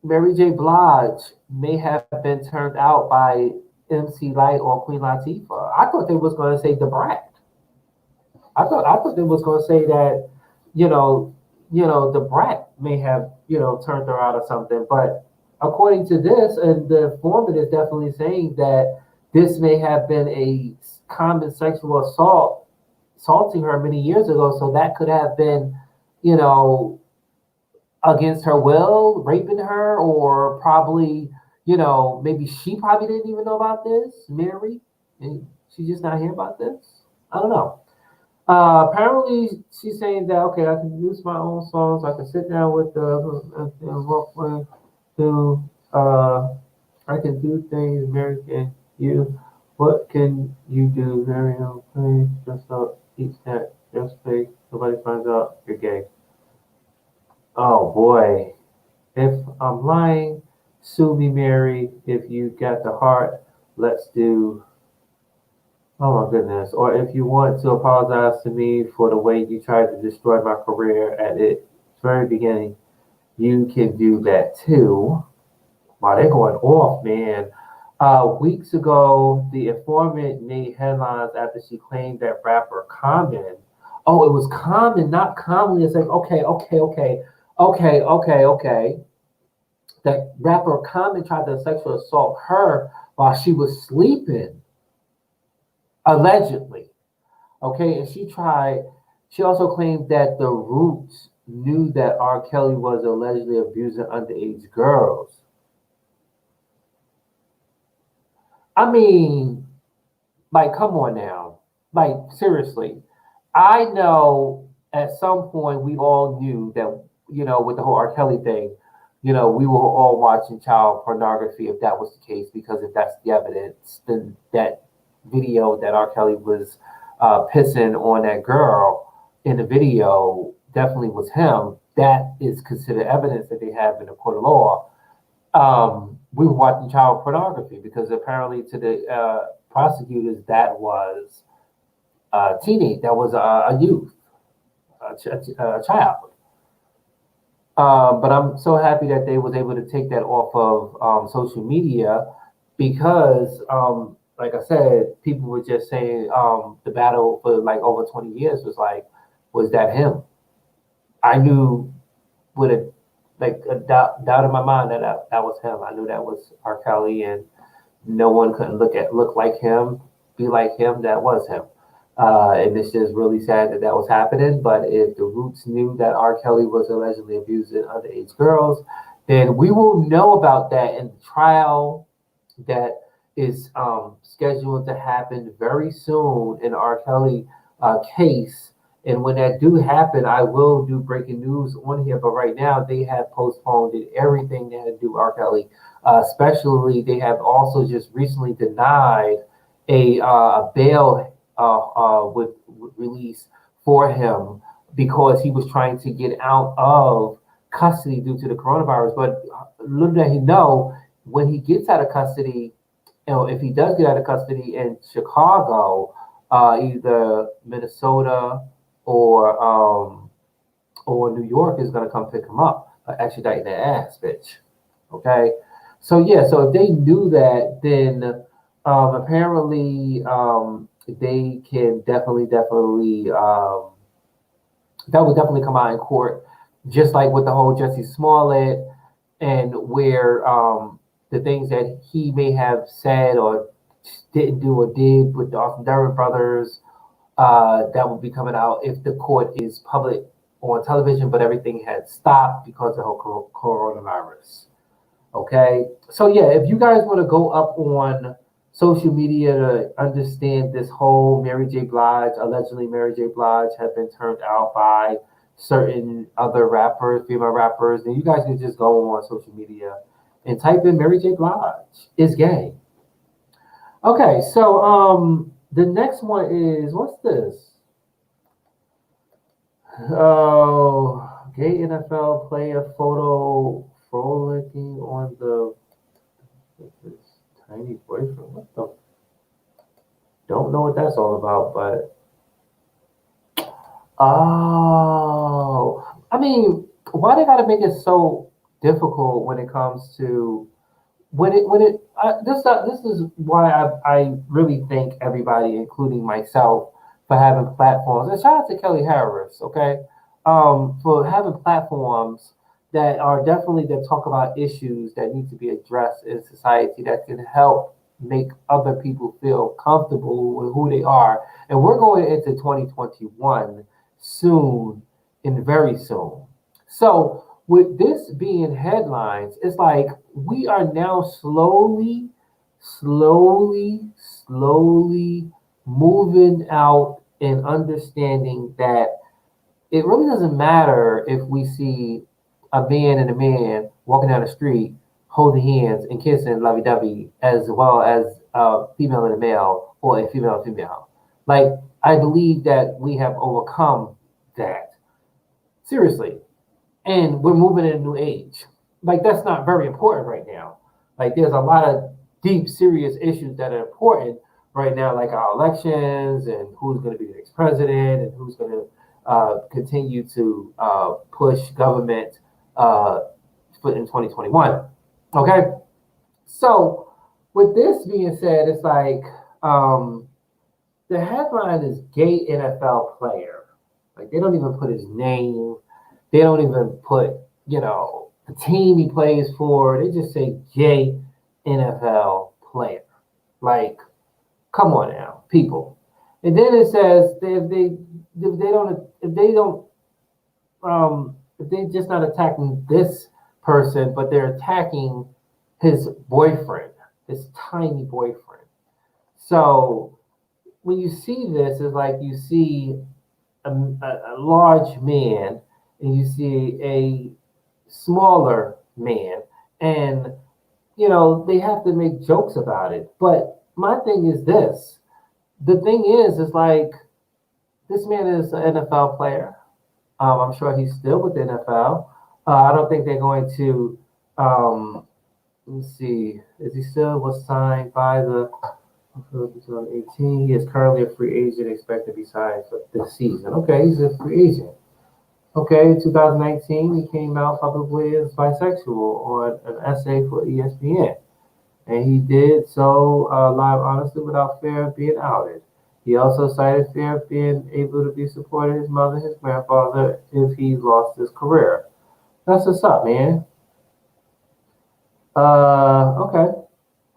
Mary J. Blige may have been turned out by MC Light or Queen Latifah. I thought they was going to say the Brat. I thought they was going to say that, you know, the Brat may have, turned her out or something. But according to this, and the informant is definitely saying that this may have been a common sexual assault, assaulting her many years ago. So that could have been, you know, against her will, raping her, or probably, maybe she probably didn't even know about this, Mary, and she's just not here about this. I don't know. Apparently, she's saying that okay, I can use my own songs. I can sit down with the and to I can do things. Mary, can you? What can you do, Mary? Please just eat that. Just fake. Nobody finds out you're gay. Oh boy, if I'm lying, sue me, Mary. If you got the heart, let's do. Oh my goodness. Or if you want to apologize to me for the way you tried to destroy my career at its very beginning, you can do that too. Wow, they're going off, man. Weeks ago, the informant made headlines after she claimed that rapper Common, oh, it was Common, not Commonly. It's like, okay. That rapper Common tried to sexually assault her while she was sleeping, allegedly. Okay, and she also claimed that the Roots knew that R. Kelly was allegedly abusing underage girls. I mean, like, come on now. Like, seriously. I know at some point we all knew that, with the whole R. Kelly thing, we were all watching child pornography if that was the case, because if that's the evidence, then that video that R. Kelly was pissing on that girl in the video definitely was him. That is considered evidence that they have in the court of law. We were watching child pornography because apparently to the prosecutors that was a teenage, that was a youth, a child. But I'm so happy that they was able to take that off of social media because, like I said, people were just saying the battle for like over 20 years was that him? I knew with a doubt in my mind that was him. I knew that was R. Kelly, and no one couldn't look like him, be like him. That was him. And it's just really sad that was happening. But if the Roots knew that R. Kelly was allegedly abusing underage girls, then we will know about that in the trial that is scheduled to happen very soon in R. Kelly case. And when that do happen, I will do breaking news on here. But right now, they have postponed everything that had to do with R. Kelly. Especially, they have also just recently denied a bail with release for him because he was trying to get out of custody due to the coronavirus. But little did he know, when he gets out of custody, if he does get out of custody in Chicago, either Minnesota or New York is going to come pick him up, extraditing their ass, bitch. Okay, so yeah, so if they do that, then apparently they can definitely that would definitely come out in court, just like with the whole Jesse Smollett and where the things that he may have said or didn't do or did with the Austin Durham brothers, that will be coming out if the court is public on television, but everything had stopped because of the whole coronavirus. Okay, so yeah, if you guys want to go up on social media to understand this whole Mary J. Blige, allegedly Mary J. Blige had been turned out by certain other rappers, female rappers, then you guys can just go on social media and type in Mary J. Blige is gay. Okay, so the next one is what's this? Oh, gay NFL player photo frolicking on the with his tiny boyfriend. What the? Don't know what that's all about, but oh, I mean, why they gotta make it so difficult when it comes to this is why I really thank everybody, including myself, for having platforms. And shout out to Kelly Harris, okay, for having platforms that are definitely that talk about issues that need to be addressed in society that can help make other people feel comfortable with who they are. And we're going into 2021 soon and very soon. So with this being headlines, it's like we are now slowly moving out and understanding that it really doesn't matter if we see a man and a man walking down the street holding hands and kissing lovey-dovey as well as a female and a male or a female and female. Like, I believe that we have overcome that. Seriously, and we're moving in a new age. Like that's not very important right now. Like there's a lot of deep, serious issues that are important right now, like our elections and who's going to be the next president and who's going to continue to push government uh, in 2021. Okay, so with this being said, it's like the headline is "Gay NFL Player." Like they don't even put his name. They don't even put, the team he plays for. They just say gay NFL player. Like, come on now, people. And then it says if they just not attacking this person, but they're attacking his boyfriend, his tiny boyfriend. So when you see this, it's like you see a large man and you see a smaller man, and they have to make jokes about it. But my thing is this: the thing is like this man is an NFL player. I'm sure he's still with the NFL. I don't think they're going to. Let's see, is he still was signed by the 2018? He is currently a free agent, expected to be signed for this season. Okay, he's a free agent. Okay, 2019, he came out publicly as bisexual on an essay for ESPN. And he did so live honestly without fear of being outed. He also cited fear of being able to be supported his mother and his grandfather if he lost his career. That's what's up, man. Okay,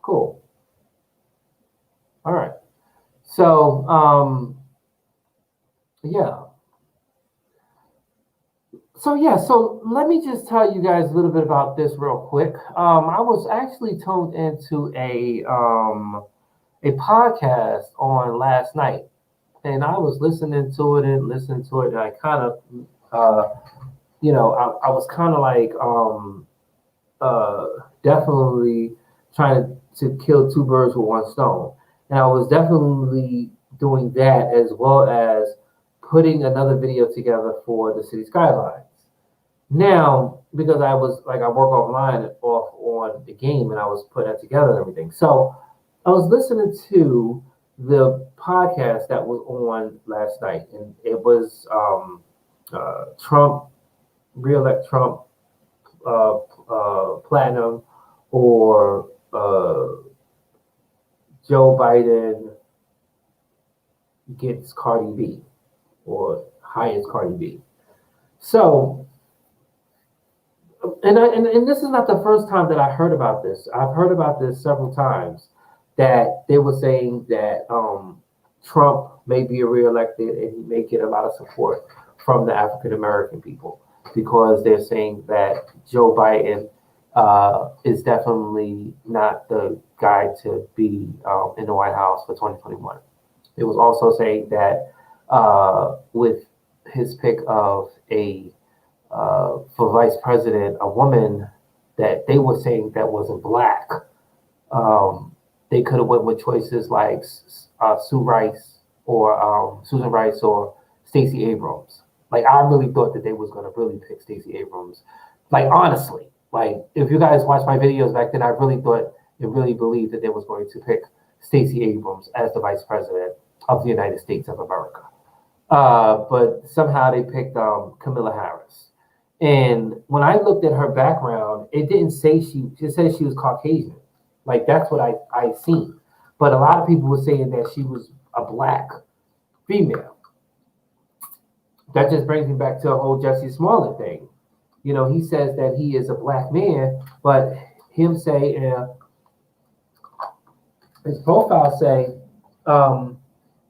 cool. All right. So, yeah. So let me just tell you guys a little bit about this real quick. I was actually tuned into a podcast on last night, and I was listening to it and I kind of, I was kind of like uh, definitely trying to kill two birds with one stone, and I was definitely doing that as well as putting another video together for the city skylines. Now, because I was like I work offline off on the game and I was putting that together and everything. So I was listening to the podcast that was on last night, and it was Trump, reelect Trump, platinum, or Joe Biden gets Cardi B, or hires Cardi B. So, and this is not the first time that I heard about this. I've heard about this several times that they were saying that Trump may be reelected and he may get a lot of support from the African American people because they're saying that Joe Biden is definitely not the guy to be in the White House for 2021. It was also saying that with his pick of a for vice president, a woman that they were saying that wasn't black. They could have went with choices like Sue Rice or Susan Rice or Stacey Abrams. Like I really thought that they was gonna really pick Stacey Abrams. Like honestly, like if you guys watched my videos back then, I really thought and really believed that they was going to pick Stacey Abrams as the vice president of the United States of America. But somehow they picked Kamala Harris. And when I looked at her background, it didn't say it said she was Caucasian. Like that's what I seen. But a lot of people were saying that she was a black female. That just brings me back to the whole Jesse Smollett thing. You know, he says that he is a black man, but him say his profile say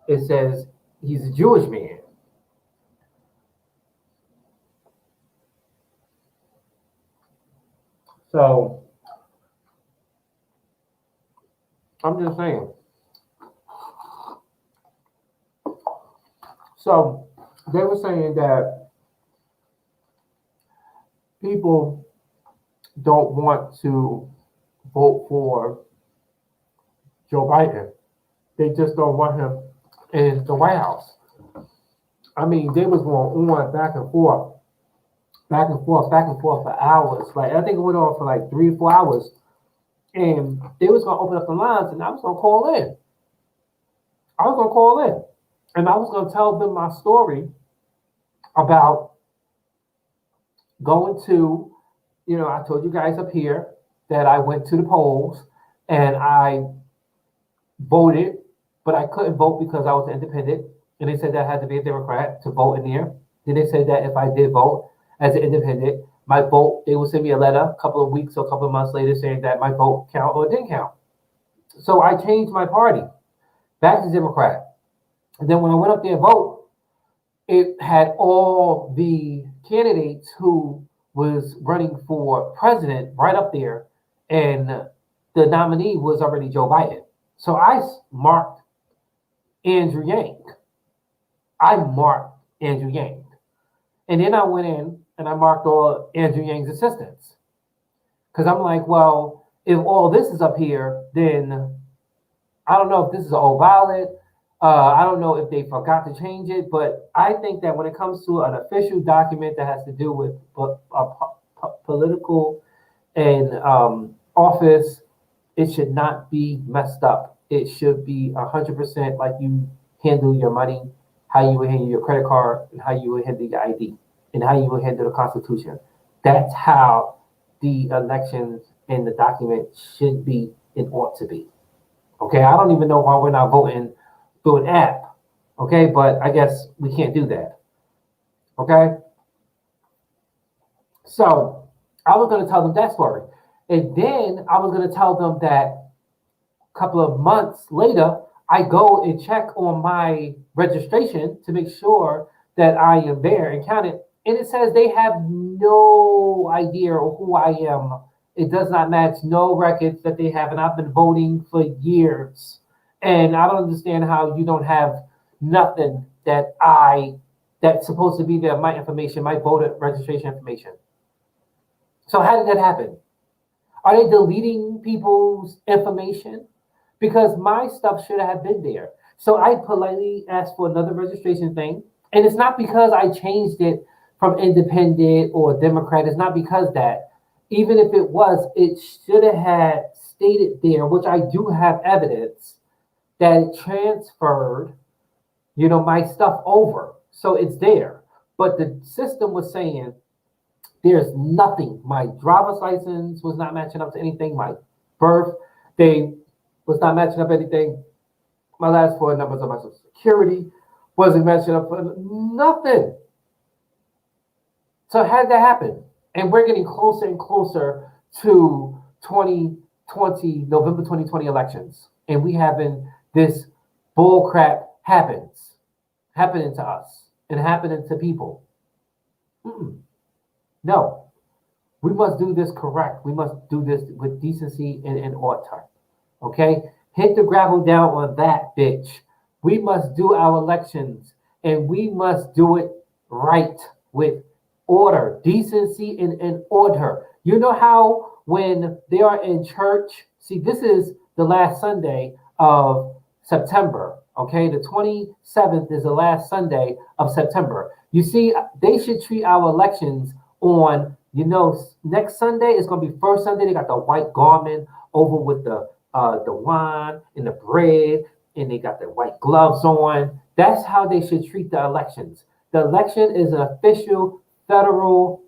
it says he's a Jewish man. So I'm just saying. So they were saying that people don't want to vote for Joe Biden. They just don't want him in the White House. I mean, they was going on back and forth, back and forth, back and forth for hours. Like I think it went on for like 3 or 4 hours. And they was gonna open up the lines and I was gonna call in. I was gonna call in. And I was gonna tell them my story about going to, you know, I told you guys up here that I went to the polls and I voted, but I couldn't vote because I was independent. And they said that I had to be a Democrat to vote in there. Then they said that if I did vote as an independent, my vote, they would send me a letter a couple of weeks or a couple of months later saying that my vote count or didn't count. So I changed my party back to Democrat. And then when I went up there and vote, it had all the candidates who was running for president right up there. And the nominee was already Joe Biden. So I marked Andrew Yang. I marked Andrew Yang. And then I went in and I marked all Andrew Yang's assistants. Because I'm like, well, if all this is up here, then I don't know if this is an old ballot. I don't know if they forgot to change it. But I think that when it comes to an official document that has to do with political and office, it should not be messed up. It should be 100% like you handle your money, how you would handle your credit card, and how you would handle your ID, and how you would handle the Constitution. That's how the elections and the document should be and ought to be. Okay, I don't even know why we're not voting through an app. Okay, but I guess we can't do that. Okay, so I was going to tell them that story. And then I was going to tell them that a couple of months later, I go and check on my registration to make sure that I am there and counted. And it says they have no idea of who I am. It does not match no records that they have. And I've been voting for years. And I don't understand how you don't have nothing that's supposed to be there, my information, my voter registration information. So how did that happen? Are they deleting people's information? Because my stuff should have been there. So I politely asked for another registration thing. And it's not because I changed it from independent or Democrat. It's not because that. Even if it was, it should have had stated there, which I do have evidence that it transferred, my stuff over. So it's there. But the system was saying there's nothing. My driver's license was not matching up to anything. My birthday was not matching up to anything. My last four numbers of my social security wasn't matching up for nothing. So how did that happen? And we're getting closer and closer to 2020, November 2020 elections. And we having this bull crap happening to us and happening to people. No, we must do this correct. We must do this with decency and order. Okay? Hit the gravel down on that, bitch. We must do our elections and we must do it right with order, decency, and order. You know how when they are in church, see, this is the last Sunday of September. Okay, the 27th is the last Sunday of September. You see, they should treat our elections on, next Sunday is going to be first Sunday. They got the white garment over with the wine and the bread, and they got the white gloves on. That's how they should treat the elections. The election is an official federal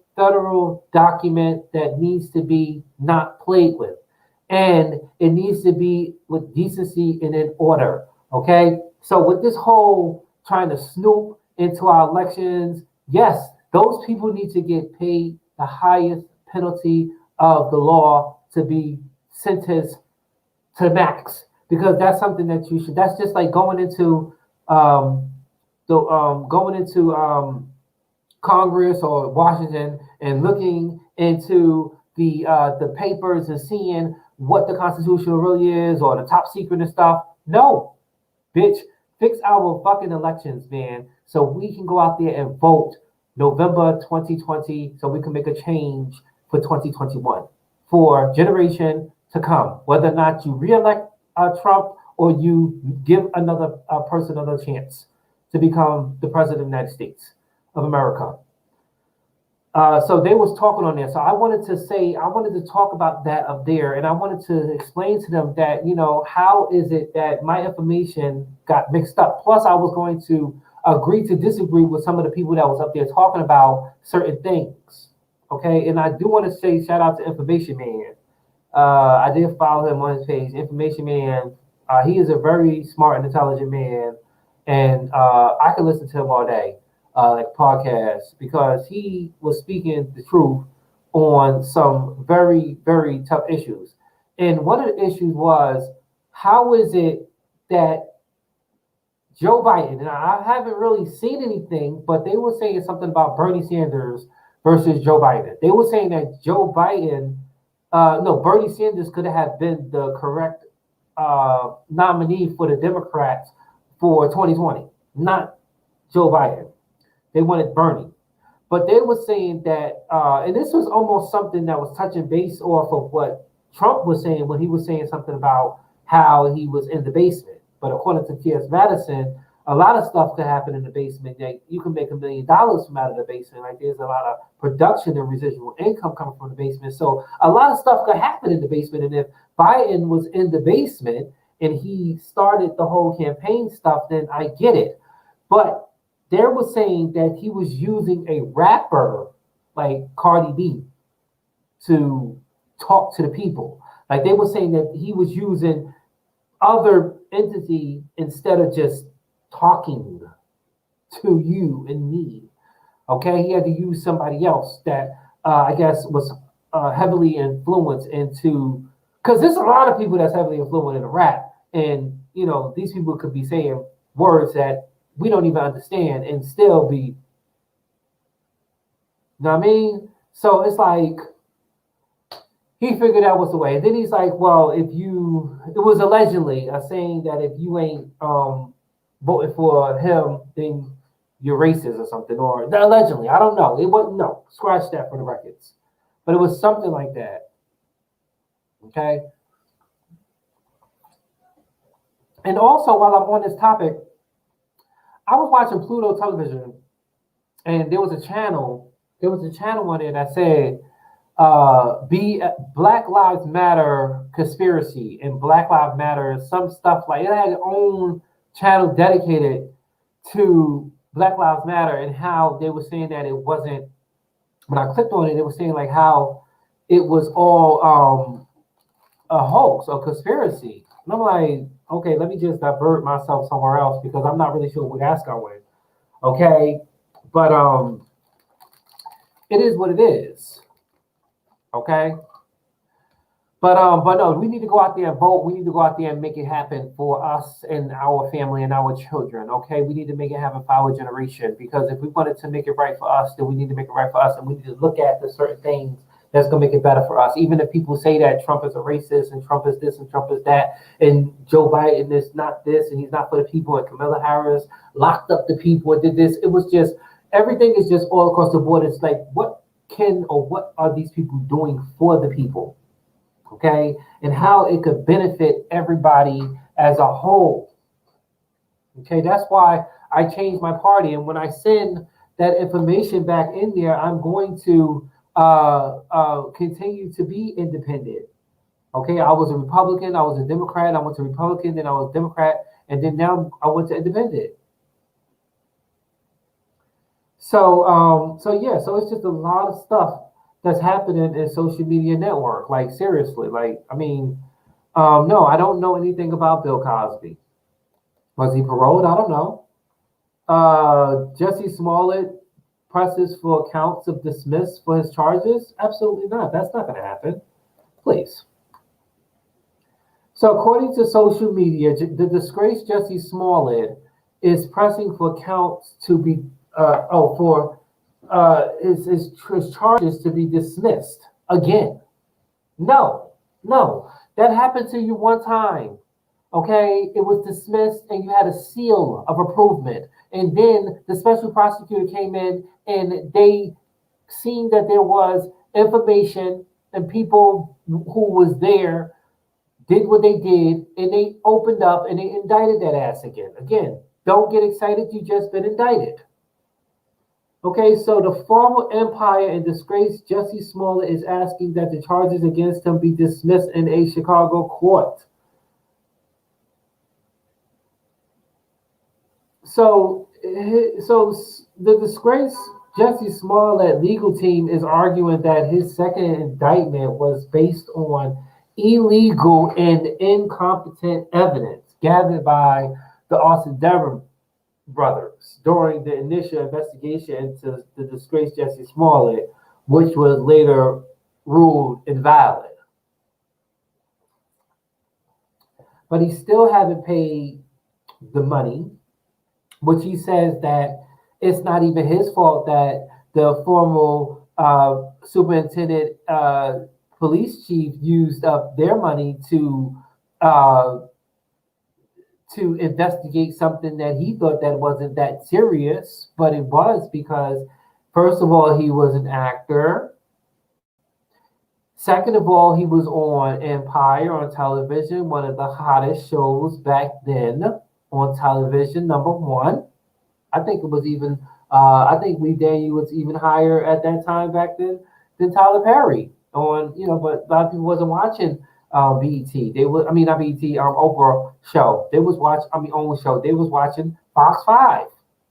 document that needs to be not played with, and it needs to be with decency and in order. Okay, so with this whole trying to snoop into our elections, yes, those people need to get paid the highest penalty of the law to be sentenced to max, because that's something that you should. That's just like going into Congress or Washington and looking into the papers and seeing what the Constitution really is or the top secret and stuff. No, bitch, fix our fucking elections, man, so we can go out there and vote November 2020, so we can make a change for 2021 for generation to come. Whether or not you reelect Trump or you give another person another chance to become the president of the United States of America. So they was talking on there. So I wanted to talk about that up there, and I wanted to explain to them that, how is it that my information got mixed up? Plus, I was going to agree to disagree with some of the people that was up there talking about certain things. Okay, and I do want to say shout out to Information Man. I did follow him on his page, Information Man. He is a very smart and intelligent man, and I can listen to him all day. Like podcasts, because he was speaking the truth on some very, very tough issues. And one of the issues was, how is it that Joe Biden, and I haven't really seen anything, but they were saying something about Bernie Sanders versus Joe Biden. They were saying that Bernie Sanders could have been the correct nominee for the Democrats for 2020, not Joe Biden. They wanted Bernie. But they were saying that, and this was almost something that was touching base off of what Trump was saying when he was saying something about how he was in the basement. But according to T.S. Madison, a lot of stuff could happen in the basement. That you can make $1 million from out of the basement. Like there's a lot of production and residual income coming from the basement. So a lot of stuff could happen in the basement. And if Biden was in the basement and he started the whole campaign stuff, then I get it. But they were saying that he was using a rapper like Cardi B to talk to the people. Like they were saying that he was using other entity instead of just talking to you and me. Okay, he had to use somebody else that I guess was heavily influenced into, because there's a lot of people that's heavily influenced in the rap, and these people could be saying words that we don't even understand and still be, what I mean? So it's like, he figured that was the way. And then he's like, well, it was allegedly a saying that if you ain't voting for him, then you're racist or something. Or allegedly, I don't know. It wasn't, no, scratch that for the records. But it was something like that. Okay? And also, while I'm on this topic, I was watching Pluto television, and there was a channel on there that said be Black Lives Matter conspiracy and Black Lives Matter, some stuff like it had its own channel dedicated to Black Lives Matter and how they were saying that it wasn't. When I clicked on it, it was saying like how it was all a hoax or conspiracy. And I'm like, okay, let me just divert myself somewhere else because I'm not really sure where that's going. Okay, but it is what it is. Okay. But no, we need to go out there and vote. We need to go out there and make it happen for us and our family and our children. Okay, we need to make it happen for our generation because if we wanted to make it right for us, then we need to make it right for us, and we need to look at the certain things that's gonna make it better for us. Even if people say that Trump is a racist and Trump is this and Trump is that, and Joe Biden is not this and he's not for the people, and Kamala Harris locked up the people and did this. It was just everything is just all across the board. It's like what are these people doing for the people? Okay, and how it could benefit everybody as a whole. Okay, that's why I changed my party. And when I send that information back in there, I'm going to continue to be independent. Okay, I was a Republican, I was a Democrat, I went to Republican, then I was Democrat, and then now I went to independent. So yeah, so it's just a lot of stuff that's happening in social media network. Like seriously, like I mean, no, I don't know anything about Bill Cosby. Was he paroled? I don't know. Jesse Smollett presses for counts of dismiss for his charges? Absolutely not. That's not going to happen. Please. So according to social media, the disgraced Jesse Smollett is pressing for counts to be his charges to be dismissed again. No, no, that happened to you one time. Okay, it was dismissed and you had a seal of approval. And then the special prosecutor came in and they seen that there was information and people who was there did what they did and they opened up and they indicted that ass again. Again, don't get excited, you just been indicted. Okay, so the former Empire and disgraced Jesse Smollett is asking that the charges against him be dismissed in a Chicago court. So the disgraced Jesse Smollett legal team is arguing that his second indictment was based on illegal and incompetent evidence gathered by the Austin Dever brothers during the initial investigation into the disgraced Jesse Smollett, which was later ruled invalid. But he still haven't paid the money, which he says that it's not even his fault that the former superintendent police chief used up their money to investigate something that he thought that wasn't that serious, but it was because, first of all, he was an actor. Second of all, he was on Empire on television, one of the hottest shows back then on television, number one. I think it was even, I think Lee Daniel was even higher at that time back then than Tyler Perry on, but a lot of people wasn't watching BET. They was, I mean, not BET, Oprah show. They was own show. They was watching Fox 5,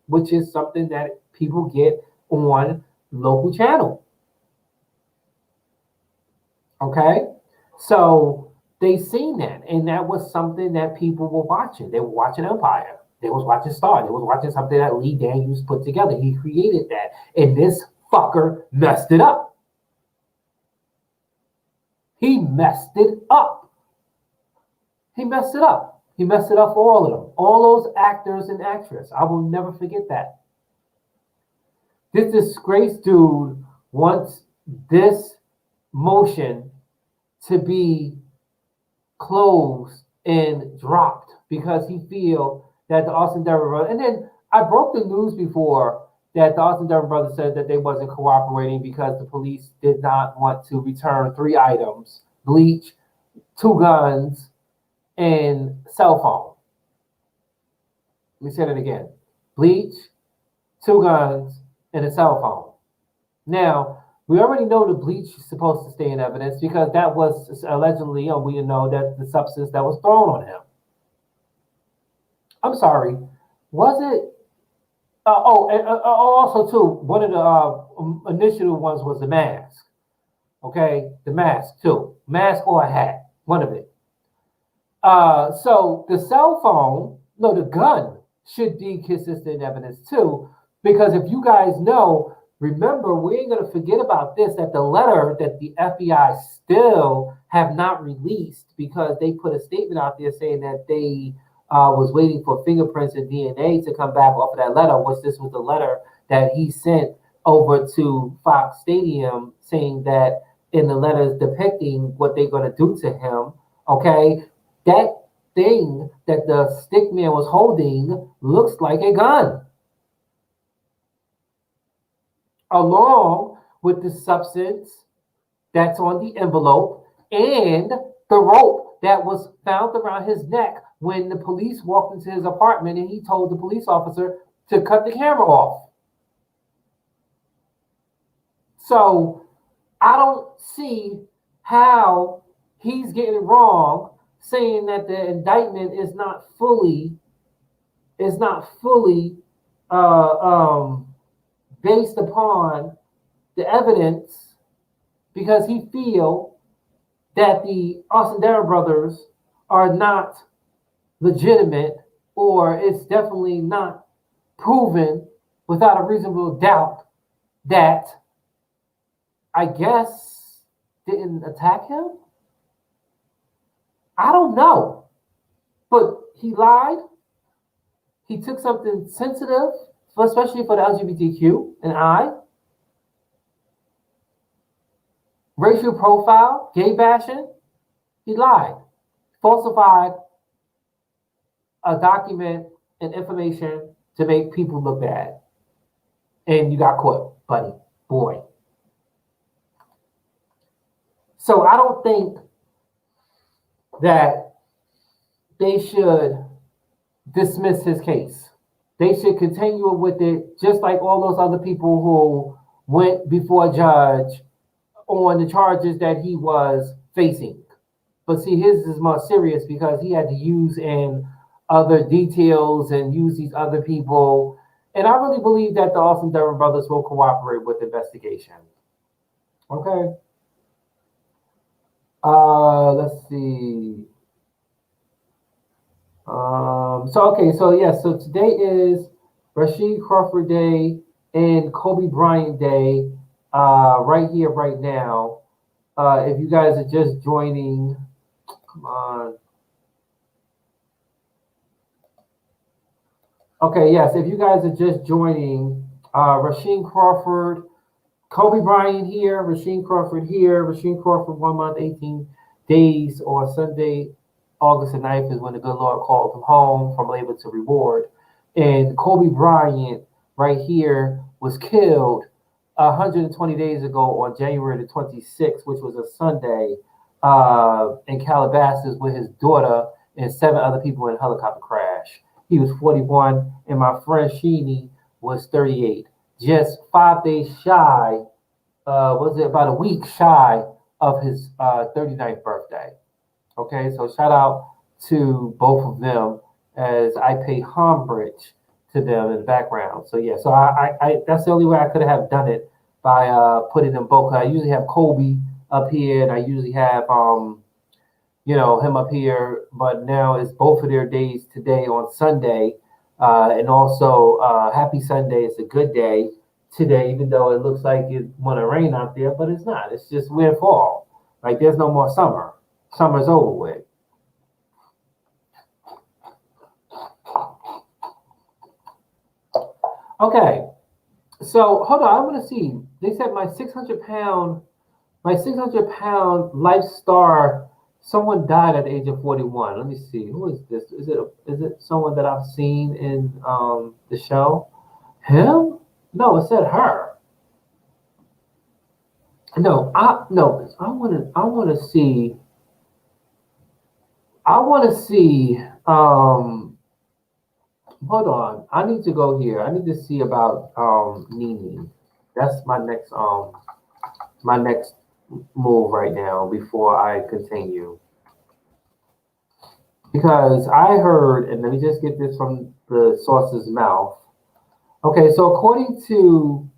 which is something that people get on local channel. Okay, so they seen that, and that was something that people were watching. They were watching Empire. They was watching Star. They was watching something that Lee Daniels put together. He created that, and this fucker messed it up. He messed it up. He messed it up. He messed it up for all of them, all those actors and actresses. I will never forget that. This disgraced dude wants this motion to be closed and dropped because he feel that the Austin Dever brothers, and then I broke the news before that the Austin Dever brothers said that they wasn't cooperating because the police did not want to return 3 items: bleach, 2 guns, and cell phone. Let me say that again: bleach, 2 guns, and a cell phone. Now, We already know the bleach is supposed to stay in evidence because that was allegedly, we know that the substance that was thrown on him. I'm sorry, was it? Also too, one of the initial ones was the mask. Okay, the mask too, mask or a hat, one of it. So the cell phone, no, the gun should be consistent evidence too, because if you guys know, remember, we ain't gonna forget about this, that the letter that the FBI still have not released because they put a statement out there saying that they was waiting for fingerprints and DNA to come back off of that letter, which this was the letter that he sent over to Fox Stadium saying that in the letters depicting what they're gonna do to him, okay, that thing that the stick man was holding looks like a gun, along with the substance that's on the envelope and the rope that was found around his neck when the police walked into his apartment and he told the police officer to cut the camera off. So I don't see how he's getting it wrong saying that the indictment is not fully uh, um, based upon the evidence because he feel that the Austin Darren brothers are not legitimate, or it's definitely not proven without a reasonable doubt that I guess didn't attack him. I don't know, but he lied. He took something sensitive, especially for the LGBTQ and I. Racial profile, gay bashing. He lied, falsified a document and information to make people look bad. And you got caught, buddy, boy. So I don't think that they should dismiss his case. They should continue with it, just like all those other people who went before a judge on the charges that he was facing. But see, his is more serious because he had to use in other details and use these other people. And I really believe that the Austin Durham brothers will cooperate with the investigation. Okay. Let's see. So today is Rasheed Crawford Day and Kobe Bryant Day, right here, right now. If you guys are just joining, come on. Okay, yes, if you guys are just joining, Rasheed Crawford, Kobe Bryant here, Rasheed Crawford here, Rasheed Crawford 1 month, 18 days, or Sunday, August the 9th is when the good Lord called him home from labor to reward. And Kobe Bryant right here was killed 120 days ago on January the 26th, which was a Sunday, in Calabasas with his daughter and 7 other people in a helicopter crash. He was 41, and my friend Sheeny was 38. Just 5 days shy, was it about a week shy of his 39th birthday. Okay, so shout out to both of them as I pay homage to them in the background. So yeah, so I that's the only way I could have done it by putting them both. I usually have Kobe up here, and I usually have him up here, but now it's both of their days today on Sunday, and also happy Sunday. It's a good day today, even though it looks like it want to rain out there, but it's not. It's just we're fall. Like there's no more summer. Summer's over with. Okay, so hold on. I want to see. They said my 600 pound life star. Someone died at the age of 41. Let me see. Who is this? Is it someone that I've seen in the show? Him? No, it said her. No, I want to see. I want to see. Hold on. I need to go here. I need to see about Nene. That's my next my next move right now before I continue. Because I heard, and let me just get this from the source's mouth. Okay, so according to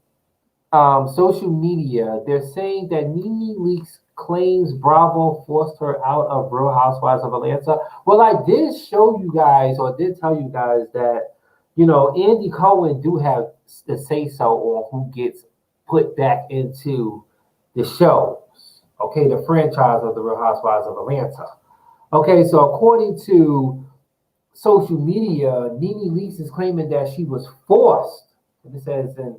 social media, they're saying that Nene Leakes claims Bravo forced her out of Real Housewives of Atlanta. Well, I did show you guys, or did tell you guys that, Andy Cohen do have the say so on who gets put back into the shows. Okay, the franchise of the Real Housewives of Atlanta. Okay, so according to social media, Nene Leakes is claiming that she was forced, and it says in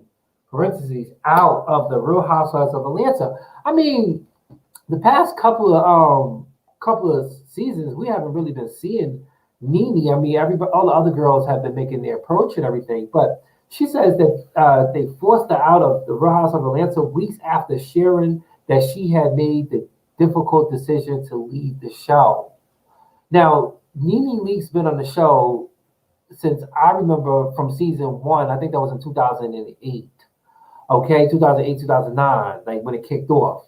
parentheses, out of the Real Housewives of Atlanta. I mean, the past couple of seasons, we haven't really been seeing Nene. I mean, everybody, all the other girls have been making their approach and everything, but she says that they forced her out of the Real House of Atlanta weeks after sharing that she had made the difficult decision to leave the show. Now, Nene Leakes been on the show since I remember from season one. I think that was in 2008. Okay, 2008, 2009, like when it kicked off.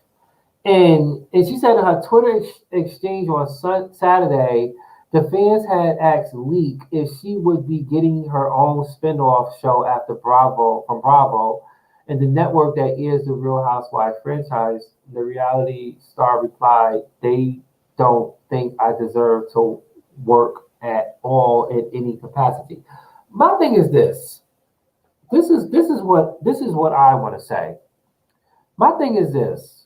And she said in her Twitter exchange on Saturday, the fans had asked Leak if she would be getting her own spinoff show after Bravo, and the network that is the Real Housewives franchise. The reality star replied, "They don't think I deserve to work at all in any capacity." My thing is this. This is what I want to say. My thing is this.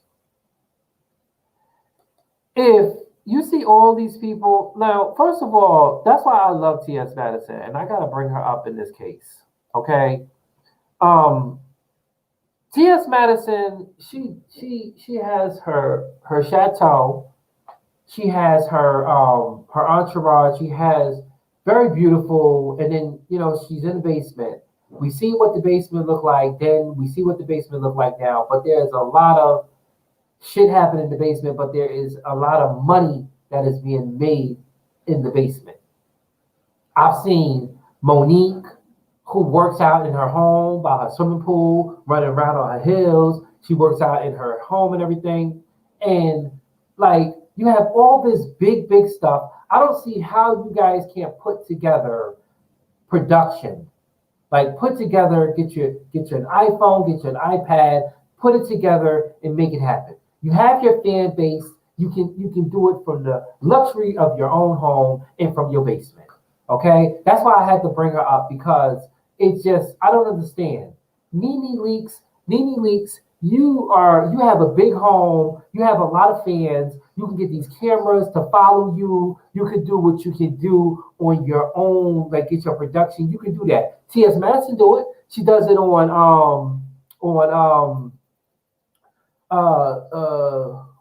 If you see all these people now, first of all, that's why I love T.S. Madison, and I gotta bring her up in this case. Okay. Um T.S. Madison, she has her chateau, she has her entourage, she has very beautiful, and then she's in the basement. We see what the basement looked like then, we see what the basement looked like now, but there's a lot of shit happening in the basement, but there is a lot of money that is being made in the basement. I've seen Monique, who works out in her home by her swimming pool, running around on her hills. She works out in her home and everything. And like you have all this big stuff. I don't see how you guys can't put together production. Like put together, get you an iPhone, get you an iPad, put it together and make it happen. You have your fan base. You can do it from the luxury of your own home and from your basement. Okay, that's why I had to bring her up because it's just I don't understand. Nene Leaks. You have a big home. You have a lot of fans. You can get these cameras to follow you. You can do what you can do on your own, like get your production. You can do that. T.S. Madison do it. She does it on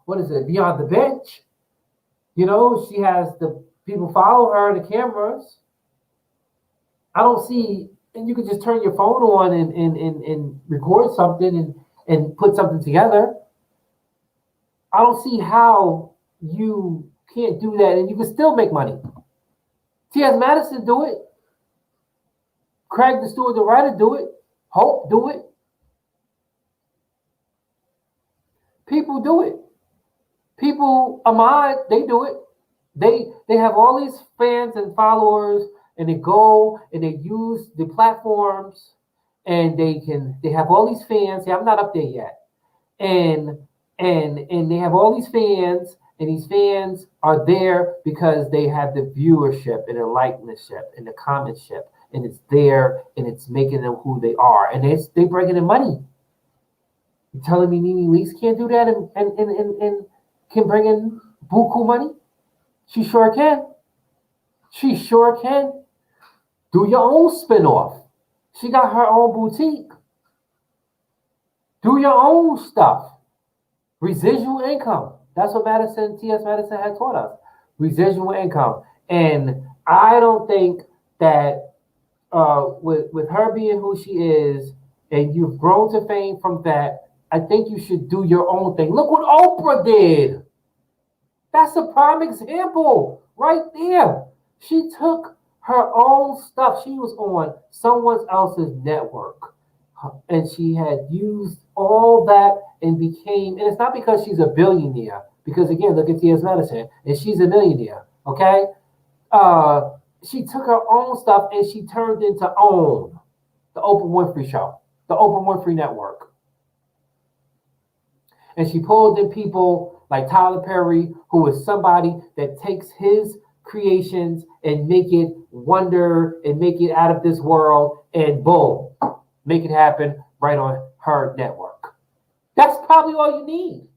what is it? Beyond the Bench. She has the people follow her, the cameras. I don't see, and you can just turn your phone on and record something and put something together. I don't see how you can't do that and you can still make money. T.S. Madison do it. Craig the Stewart, the writer, do it. Hope do it. People do it. People, Ahmad, they do it. They have all these fans and followers, and they go and they use the platforms, and they have all these fans. See, I'm not up there yet, and and they have all these fans, and these fans are there because they have the viewership and the likenessship and the commentship, and it's there and it's making them who they are, and they bringing in money. You telling me Nene Leakes can't do that and can bring in buku money? She sure can. She sure can. Do your own spinoff. She got her own boutique. Do your own stuff. Residual income. That's what T.S. Madison had taught us. Residual income. And I don't think that with her being who she is, and you've grown to fame from that, I think you should do your own thing. Look what Oprah did. That's a prime example right there. She took her own stuff. She was on someone else's network, and she had used all that and became, and it's not because she's a billionaire, because again, look at T.S. Madison, and she's a millionaire, okay? Uh, she took her own stuff and she turned into OWN, the Oprah Winfrey Show, the Oprah Winfrey Network. And she pulled in people like Tyler Perry, who is somebody that takes his creations and make it wonder and make it out of this world and boom, make it happen right on her network. That's probably all you need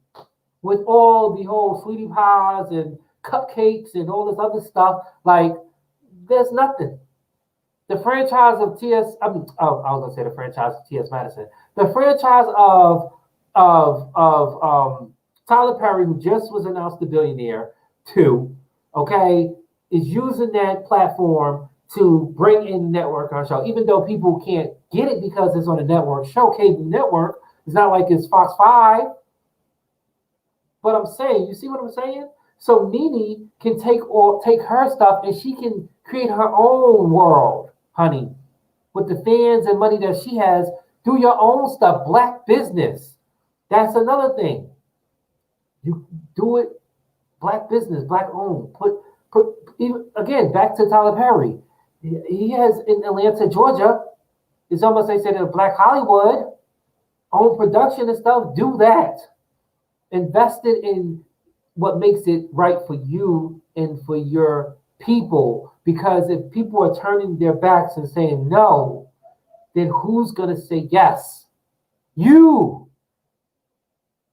with all the whole sweetie pies and cupcakes and all this other stuff. Like, there's nothing. The franchise of T.S. I mean, oh, I was gonna say the franchise of T.S. Madison. The franchise of Tyler Perry, who just was announced a billionaire, too, okay, is using that platform to bring in network on show, even though people can't get it because it's on a network show, cable network. It's not like it's Fox 5. But I'm saying, you see what I'm saying? So Nene can take her stuff and she can create her own world, honey, with the fans and money that she has. Do your own stuff, black business. That's another thing. You do it, black business, black owned. Put even again back to Tyler Perry. He has in Atlanta, Georgia. It's almost they said in Black Hollywood, own production and stuff. Do that. Invested in what makes it right for you and for your people. Because if people are turning their backs and saying no, then who's going to say yes? You.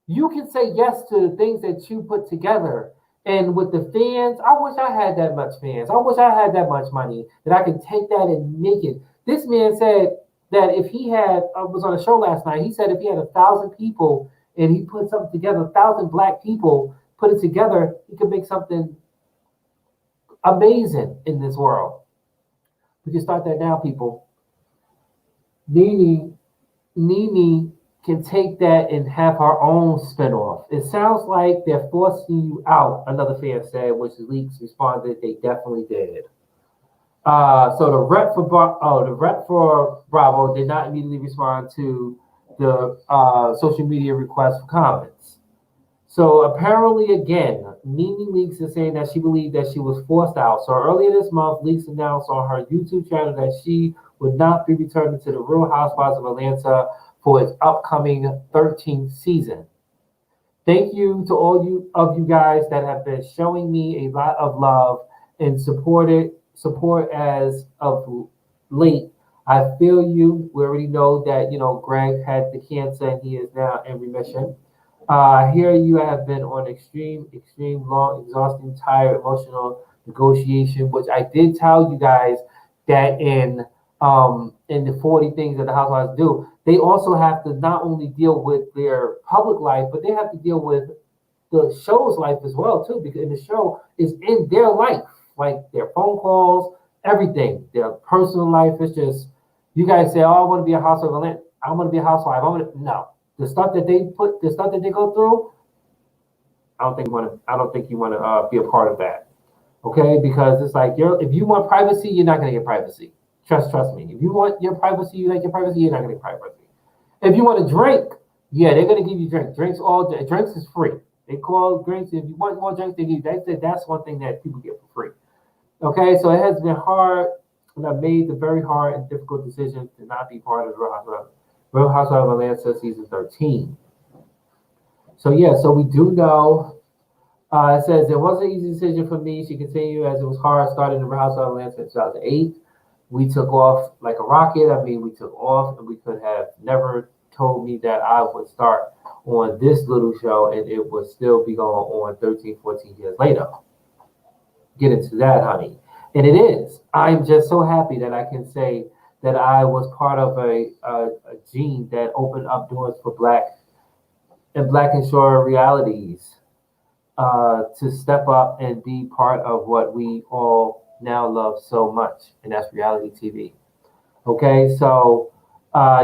You can say yes to the things that you put together. And with the fans, I wish I had that much fans. I wish I had that much money that I could take that and make it. This man said that if he had, I was on a show last night, he said if he had 1,000 people and he put something together, 1,000 black people put it together, he could make something amazing in this world. We can start that now, people. Nene can take that and have her own spinoff. It sounds like they're forcing you out, another fan said, which Leaks responded they definitely did. So the rep for Bravo did not immediately respond to the social media request for comments. So apparently, again, Nene Leaks is saying that she believed that she was forced out. So earlier this month, Leaks announced on her YouTube channel that she would not be returning to the Real Housewives of Atlanta for its upcoming 13th season. Thank you to all you guys that have been showing me a lot of love and support as of late. I feel you. We already know that, Greg had the cancer and he is now in remission. Here you have been on extreme, long, exhausting, tired, emotional negotiation, which I did tell you guys that in the 40 things that the housewives do, they also have to not only deal with their public life, but they have to deal with the show's life as well, too, because the show is in their life, like their phone calls, everything, their personal life. It's just, you guys say, oh, I want to be a housewife. I want to be a housewife. No. The stuff that they go through, I don't think you want to be a part of that. Okay? Because it's like, if you want privacy, you're not going to get privacy. Trust me. If you want your privacy, you like your privacy, you're not going to get privacy. If you want to drink, yeah, they're going to give you drinks. Drinks is free. They call drinks. If you want more drinks, they give you. They said that's one thing that people get for free. Okay, so it has been hard, and I've made the very hard and difficult decision to not be part of the Real Housewives of Atlanta season 13. So yeah, so we do know. It says it was an easy decision for me. She continued as it was hard starting the Real Housewives of Atlanta in 2008. We took off like a rocket. I mean, we took off, and we could have never told me that I would start on this little show and it would still be going on 13, 14 years later. Get into that, honey. And it is. I'm just so happy that I can say that I was part of a gene that opened up doors for Black and shore realities to step up and be part of what we all now love so much, and that's reality TV. Okay, so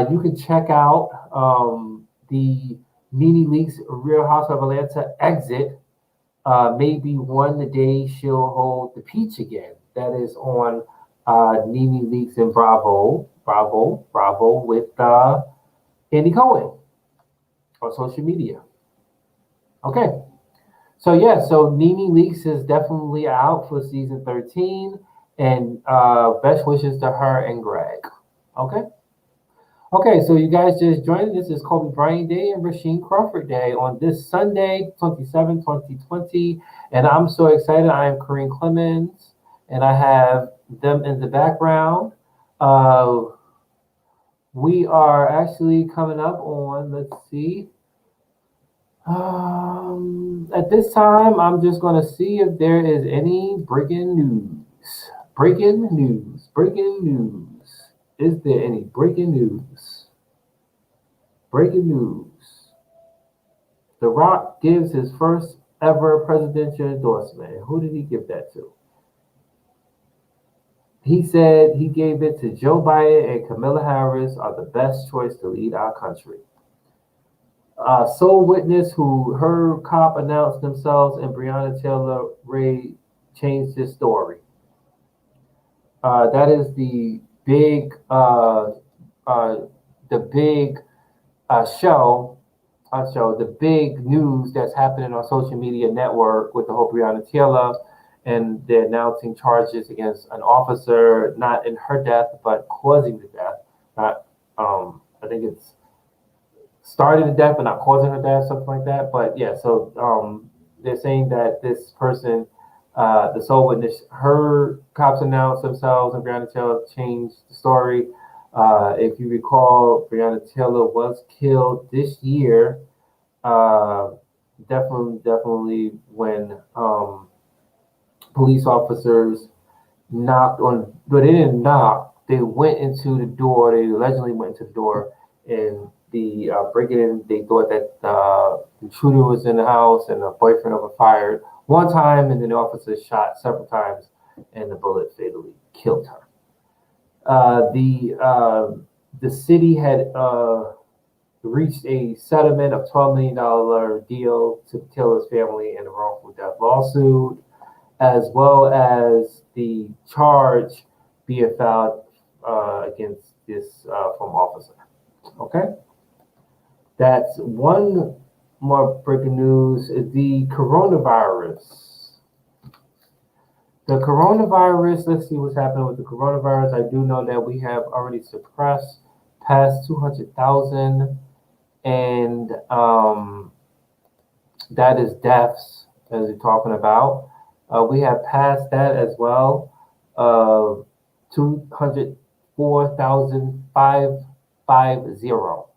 you can check out the Nene Leakes Real House of Atlanta exit. Maybe one the day she'll hold the peach again. That is on Nene Leakes and Bravo with Andy Cohen. on social media. Okay. So yeah, so Nene Leakes is definitely out for season 13, and best wishes to her and Greg. Okay. Okay, so you guys just joined. This is Kobe Bryant Day and Rasheem Crawford Day on this Sunday, 2020. And I'm so excited. I am Kareem Clemens, and I have them in the background. Uh, we are actually coming up on, let's see. At this time, I'm just going to see if there is any breaking news. Breaking news. Is there any breaking news? Breaking news. The Rock gives his first ever presidential endorsement. Who did he give that to? He said he gave it to Joe Biden and Kamala Harris are the best choice to lead our country. Sole witness who heard cop announce themselves and Breonna Taylor Ray changed his story. That is uh, the big show, the big news that's happening on social media network with the whole Breonna Taylor, and they're announcing charges against an officer, not in her death, but causing the death. Not, I think it's started the death, but not causing her death, something like that. But yeah, so they're saying that this person, the sole witness, her cops announced themselves, and Breonna Taylor changed the story. If you recall, Breonna Taylor was killed this year. Uh, definitely when police officers knocked on, but they didn't knock. They went into the door. They allegedly went into the door, and the breaking in. They thought that the intruder was in the house, and the boyfriend overfired one time, and then the officer shot several times, and the bullet fatally killed her. The city had reached a settlement of $12 million deal to Taylor's family in a wrongful death lawsuit, as well as the charge being filed against this from officer. Okay, that's one more breaking news. The coronavirus. The coronavirus. Let's see what's happening with the coronavirus. I do know that we have already suppressed past 200,000, and that is deaths as we're talking about. We have passed that as well. 204,550.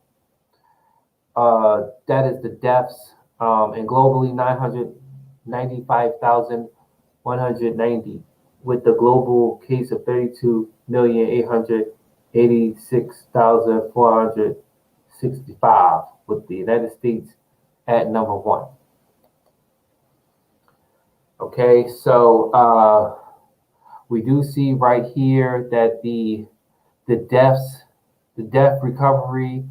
That is the deaths, and globally 995,190, with the global case of 32,886,465, with the United States at number one. Okay, so we do see right here that the death recovery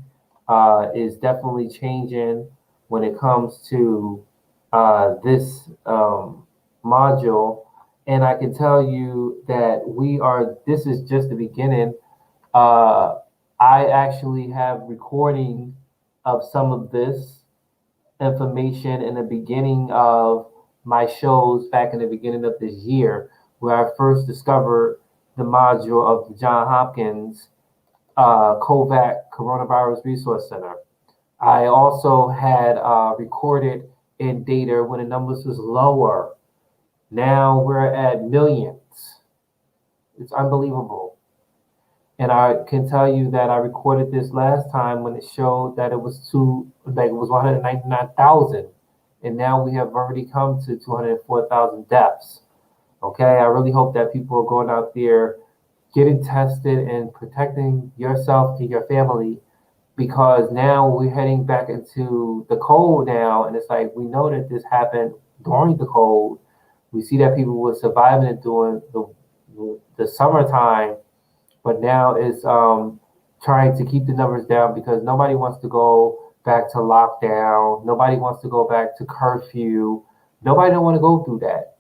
is definitely changing when it comes to this module. And I can tell you that this is just the beginning. I actually have recording of some of this information in the beginning of my shows back in the beginning of this year, where I first discovered the module of the Johns Hopkins COVAX Coronavirus Resource Center. I also had recorded in data when the numbers was lower. Now we're at millions. It's unbelievable. And I can tell you that I recorded this last time when it showed that it was 199,000. And now we have already come to 204,000 deaths. Okay, I really hope that people are going out there getting tested and protecting yourself and your family, because now we're heading back into the cold now, and it's like we know that this happened during the cold. We see that people were surviving it during the summertime, but now it's trying to keep the numbers down because nobody wants to go back to lockdown. Nobody wants to go back to curfew. Nobody don't want to go through that.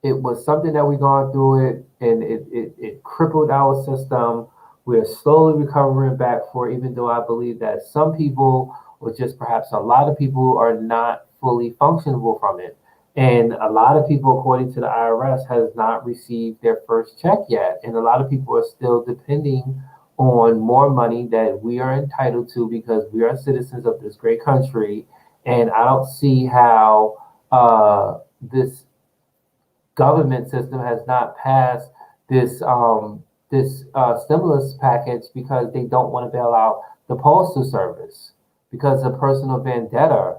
It was something that we gone through it, and it crippled our system. We're slowly recovering back for it, even though I believe that some people or just perhaps a lot of people are not fully functionable from it. And a lot of people, according to the IRS, has not received their first check yet. And a lot of people are still depending on more money that we are entitled to because we are citizens of this great country. And I don't see how this government system has not passed this stimulus package because they don't want to bail out the postal service because of personal vendetta.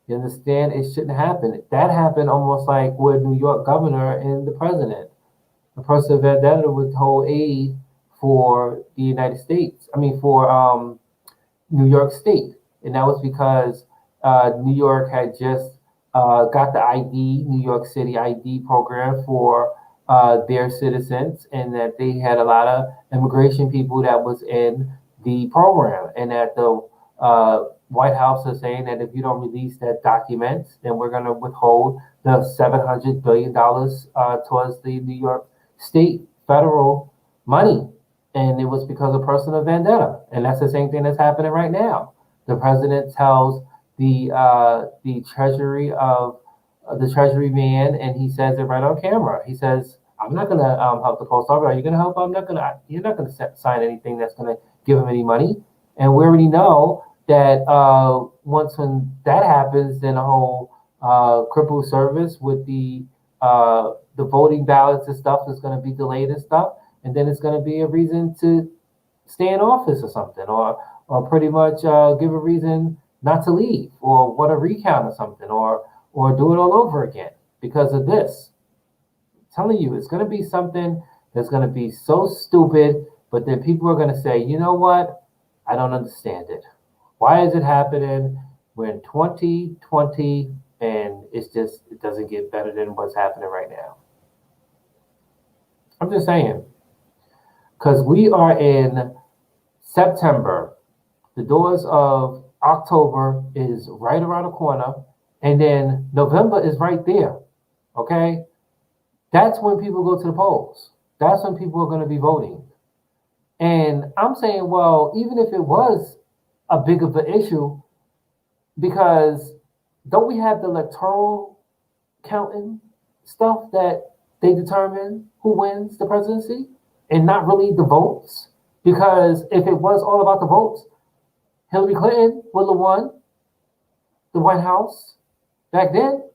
You understand? It shouldn't happen. That happened almost like with New York governor and the president. The personal vendetta withhold aid for the United States. I mean, for New York State, and that was because New York had just got the ID, New York City ID program for their citizens, and that they had a lot of immigration people that was in the program, and that the White House is saying that if you don't release that document, then we're going to withhold the $700 billion towards the New York State federal money, and it was because of personal vendetta. And that's the same thing that's happening right now. The president tells the Treasury man, and he says it right on camera. He says, "I'm not going to help the post office. Are you going to help? I'm not going to. You're not going to sign anything that's going to give him any money." And we already know that once when that happens, then the whole crippled service with the voting ballots and stuff is going to be delayed and stuff, and then it's going to be a reason to stay in office or something, or pretty much give a reason not to leave, or want a recount or something, or do it all over again because of this. I'm telling you, it's going to be something that's going to be so stupid, but then people are going to say, you know what? I don't understand it. Why is it happening? We're in 2020, and it doesn't get better than what's happening right now. I'm just saying, because we are in September. The doors of October is right around the corner, and then November is right there. Okay? That's when people go to the polls. That's when people are going to be voting. And I'm saying, well, even if it was a big of an issue, because don't we have the electoral counting stuff that they determine who wins the presidency and not really the votes? Because if it was all about the votes, Hillary Clinton would have won the White House back then.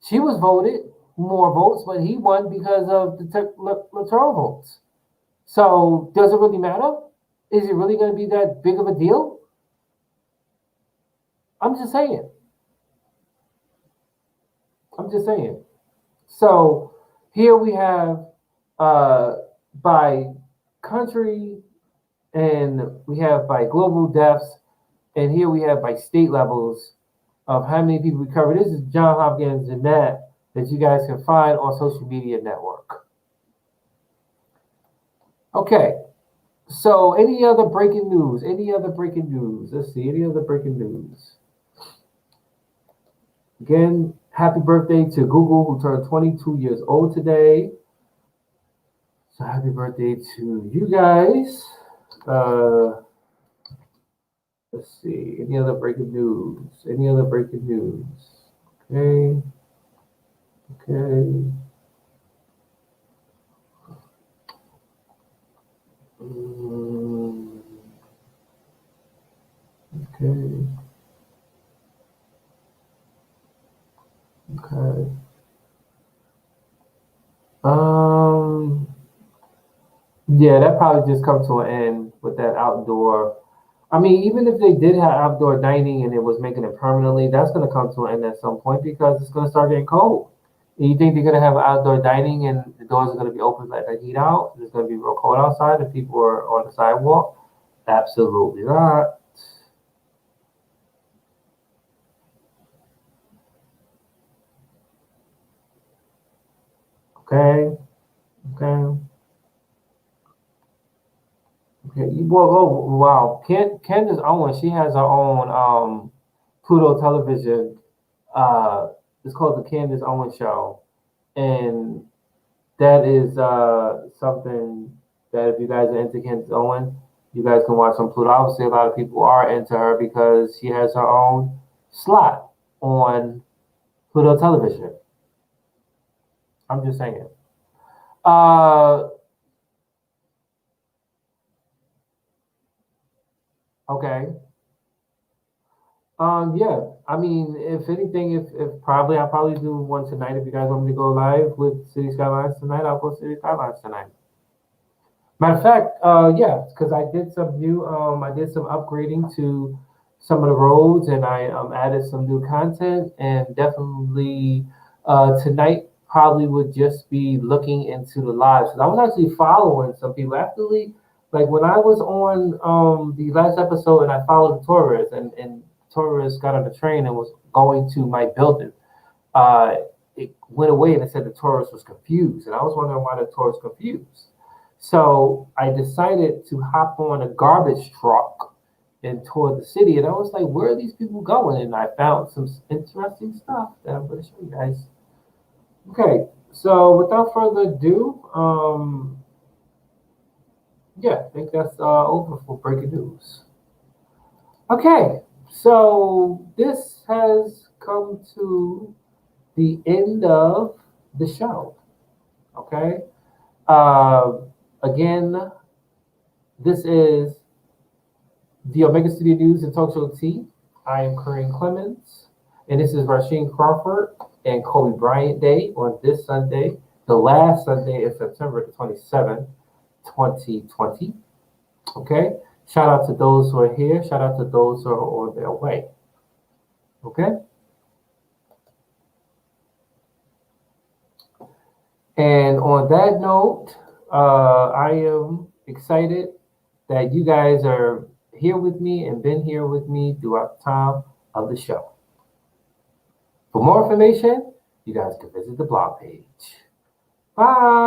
She was voted more votes, but he won because of the electoral votes. So does it really matter? Is it really going to be that big of a deal? I'm just saying. I'm just saying. So here we have by country, and we have by global deaths, and here we have by state levels of how many people recover. This is John Hopkins and Matt that you guys can find on social media network. Okay, so any other breaking news? Any other breaking news? Let's see, any other breaking news? Again, happy birthday to Google, who turned 22 years old today. So happy birthday to you guys. Let's see, any other breaking news? Any other breaking news? Okay. Okay. Okay. Okay. Yeah, that probably just comes to an end with that outdoor. I mean, even if they did have outdoor dining and it was making it permanently, that's going to come to an end at some point because it's going to start getting cold. And you think they're going to have outdoor dining and the doors are going to be open, let the heat out? It's going to be real cold outside and people are on the sidewalk? Absolutely not. Okay. Okay. Okay. Well, oh, wow. Candace Owens, she has her own Pluto television. It's called the Candace Owens Show, and that is something that if you guys are into Candace Owens, You guys can watch on Pluto. Obviously, a lot of people are into her because she has her own slot on Pluto television. I'm just saying. Uh, okay. Yeah. I mean, if anything, if probably I'll probably do one tonight. If you guys want me to go live with City Skylines tonight, I'll go City Skylines tonight. Matter of fact, yeah, because I did some upgrading to some of the roads, and I added some new content, and definitely tonight probably would just be looking into the lives. 'Cause I was actually following some people actually, like when I was on the last episode, and I followed the tourist, and tourist got on the train and was going to my building. Uh, it went away and it said the tourist was confused, and I was wondering why the tourist confused. So I decided to hop on a garbage truck and tour the city. And I was like, where are these people going? And I found some interesting stuff that I'm going to show you guys. Okay, so without further ado, yeah, I think that's over for breaking news. Okay, so this has come to the end of the show. Okay, uh, again, this is the Omega Studio News and TalkShowTea. I am Kareem Clemens, and this is Rasheen Crawford and Kobe Bryant Day on this Sunday, the last Sunday of September the 27th, 2020. Okay? Shout out to those who are here. Shout out to those who are on their way. Okay? And on that note, I am excited that you guys are here with me and been here with me throughout the time of the show. For more information, you guys can visit the blog page. Bye.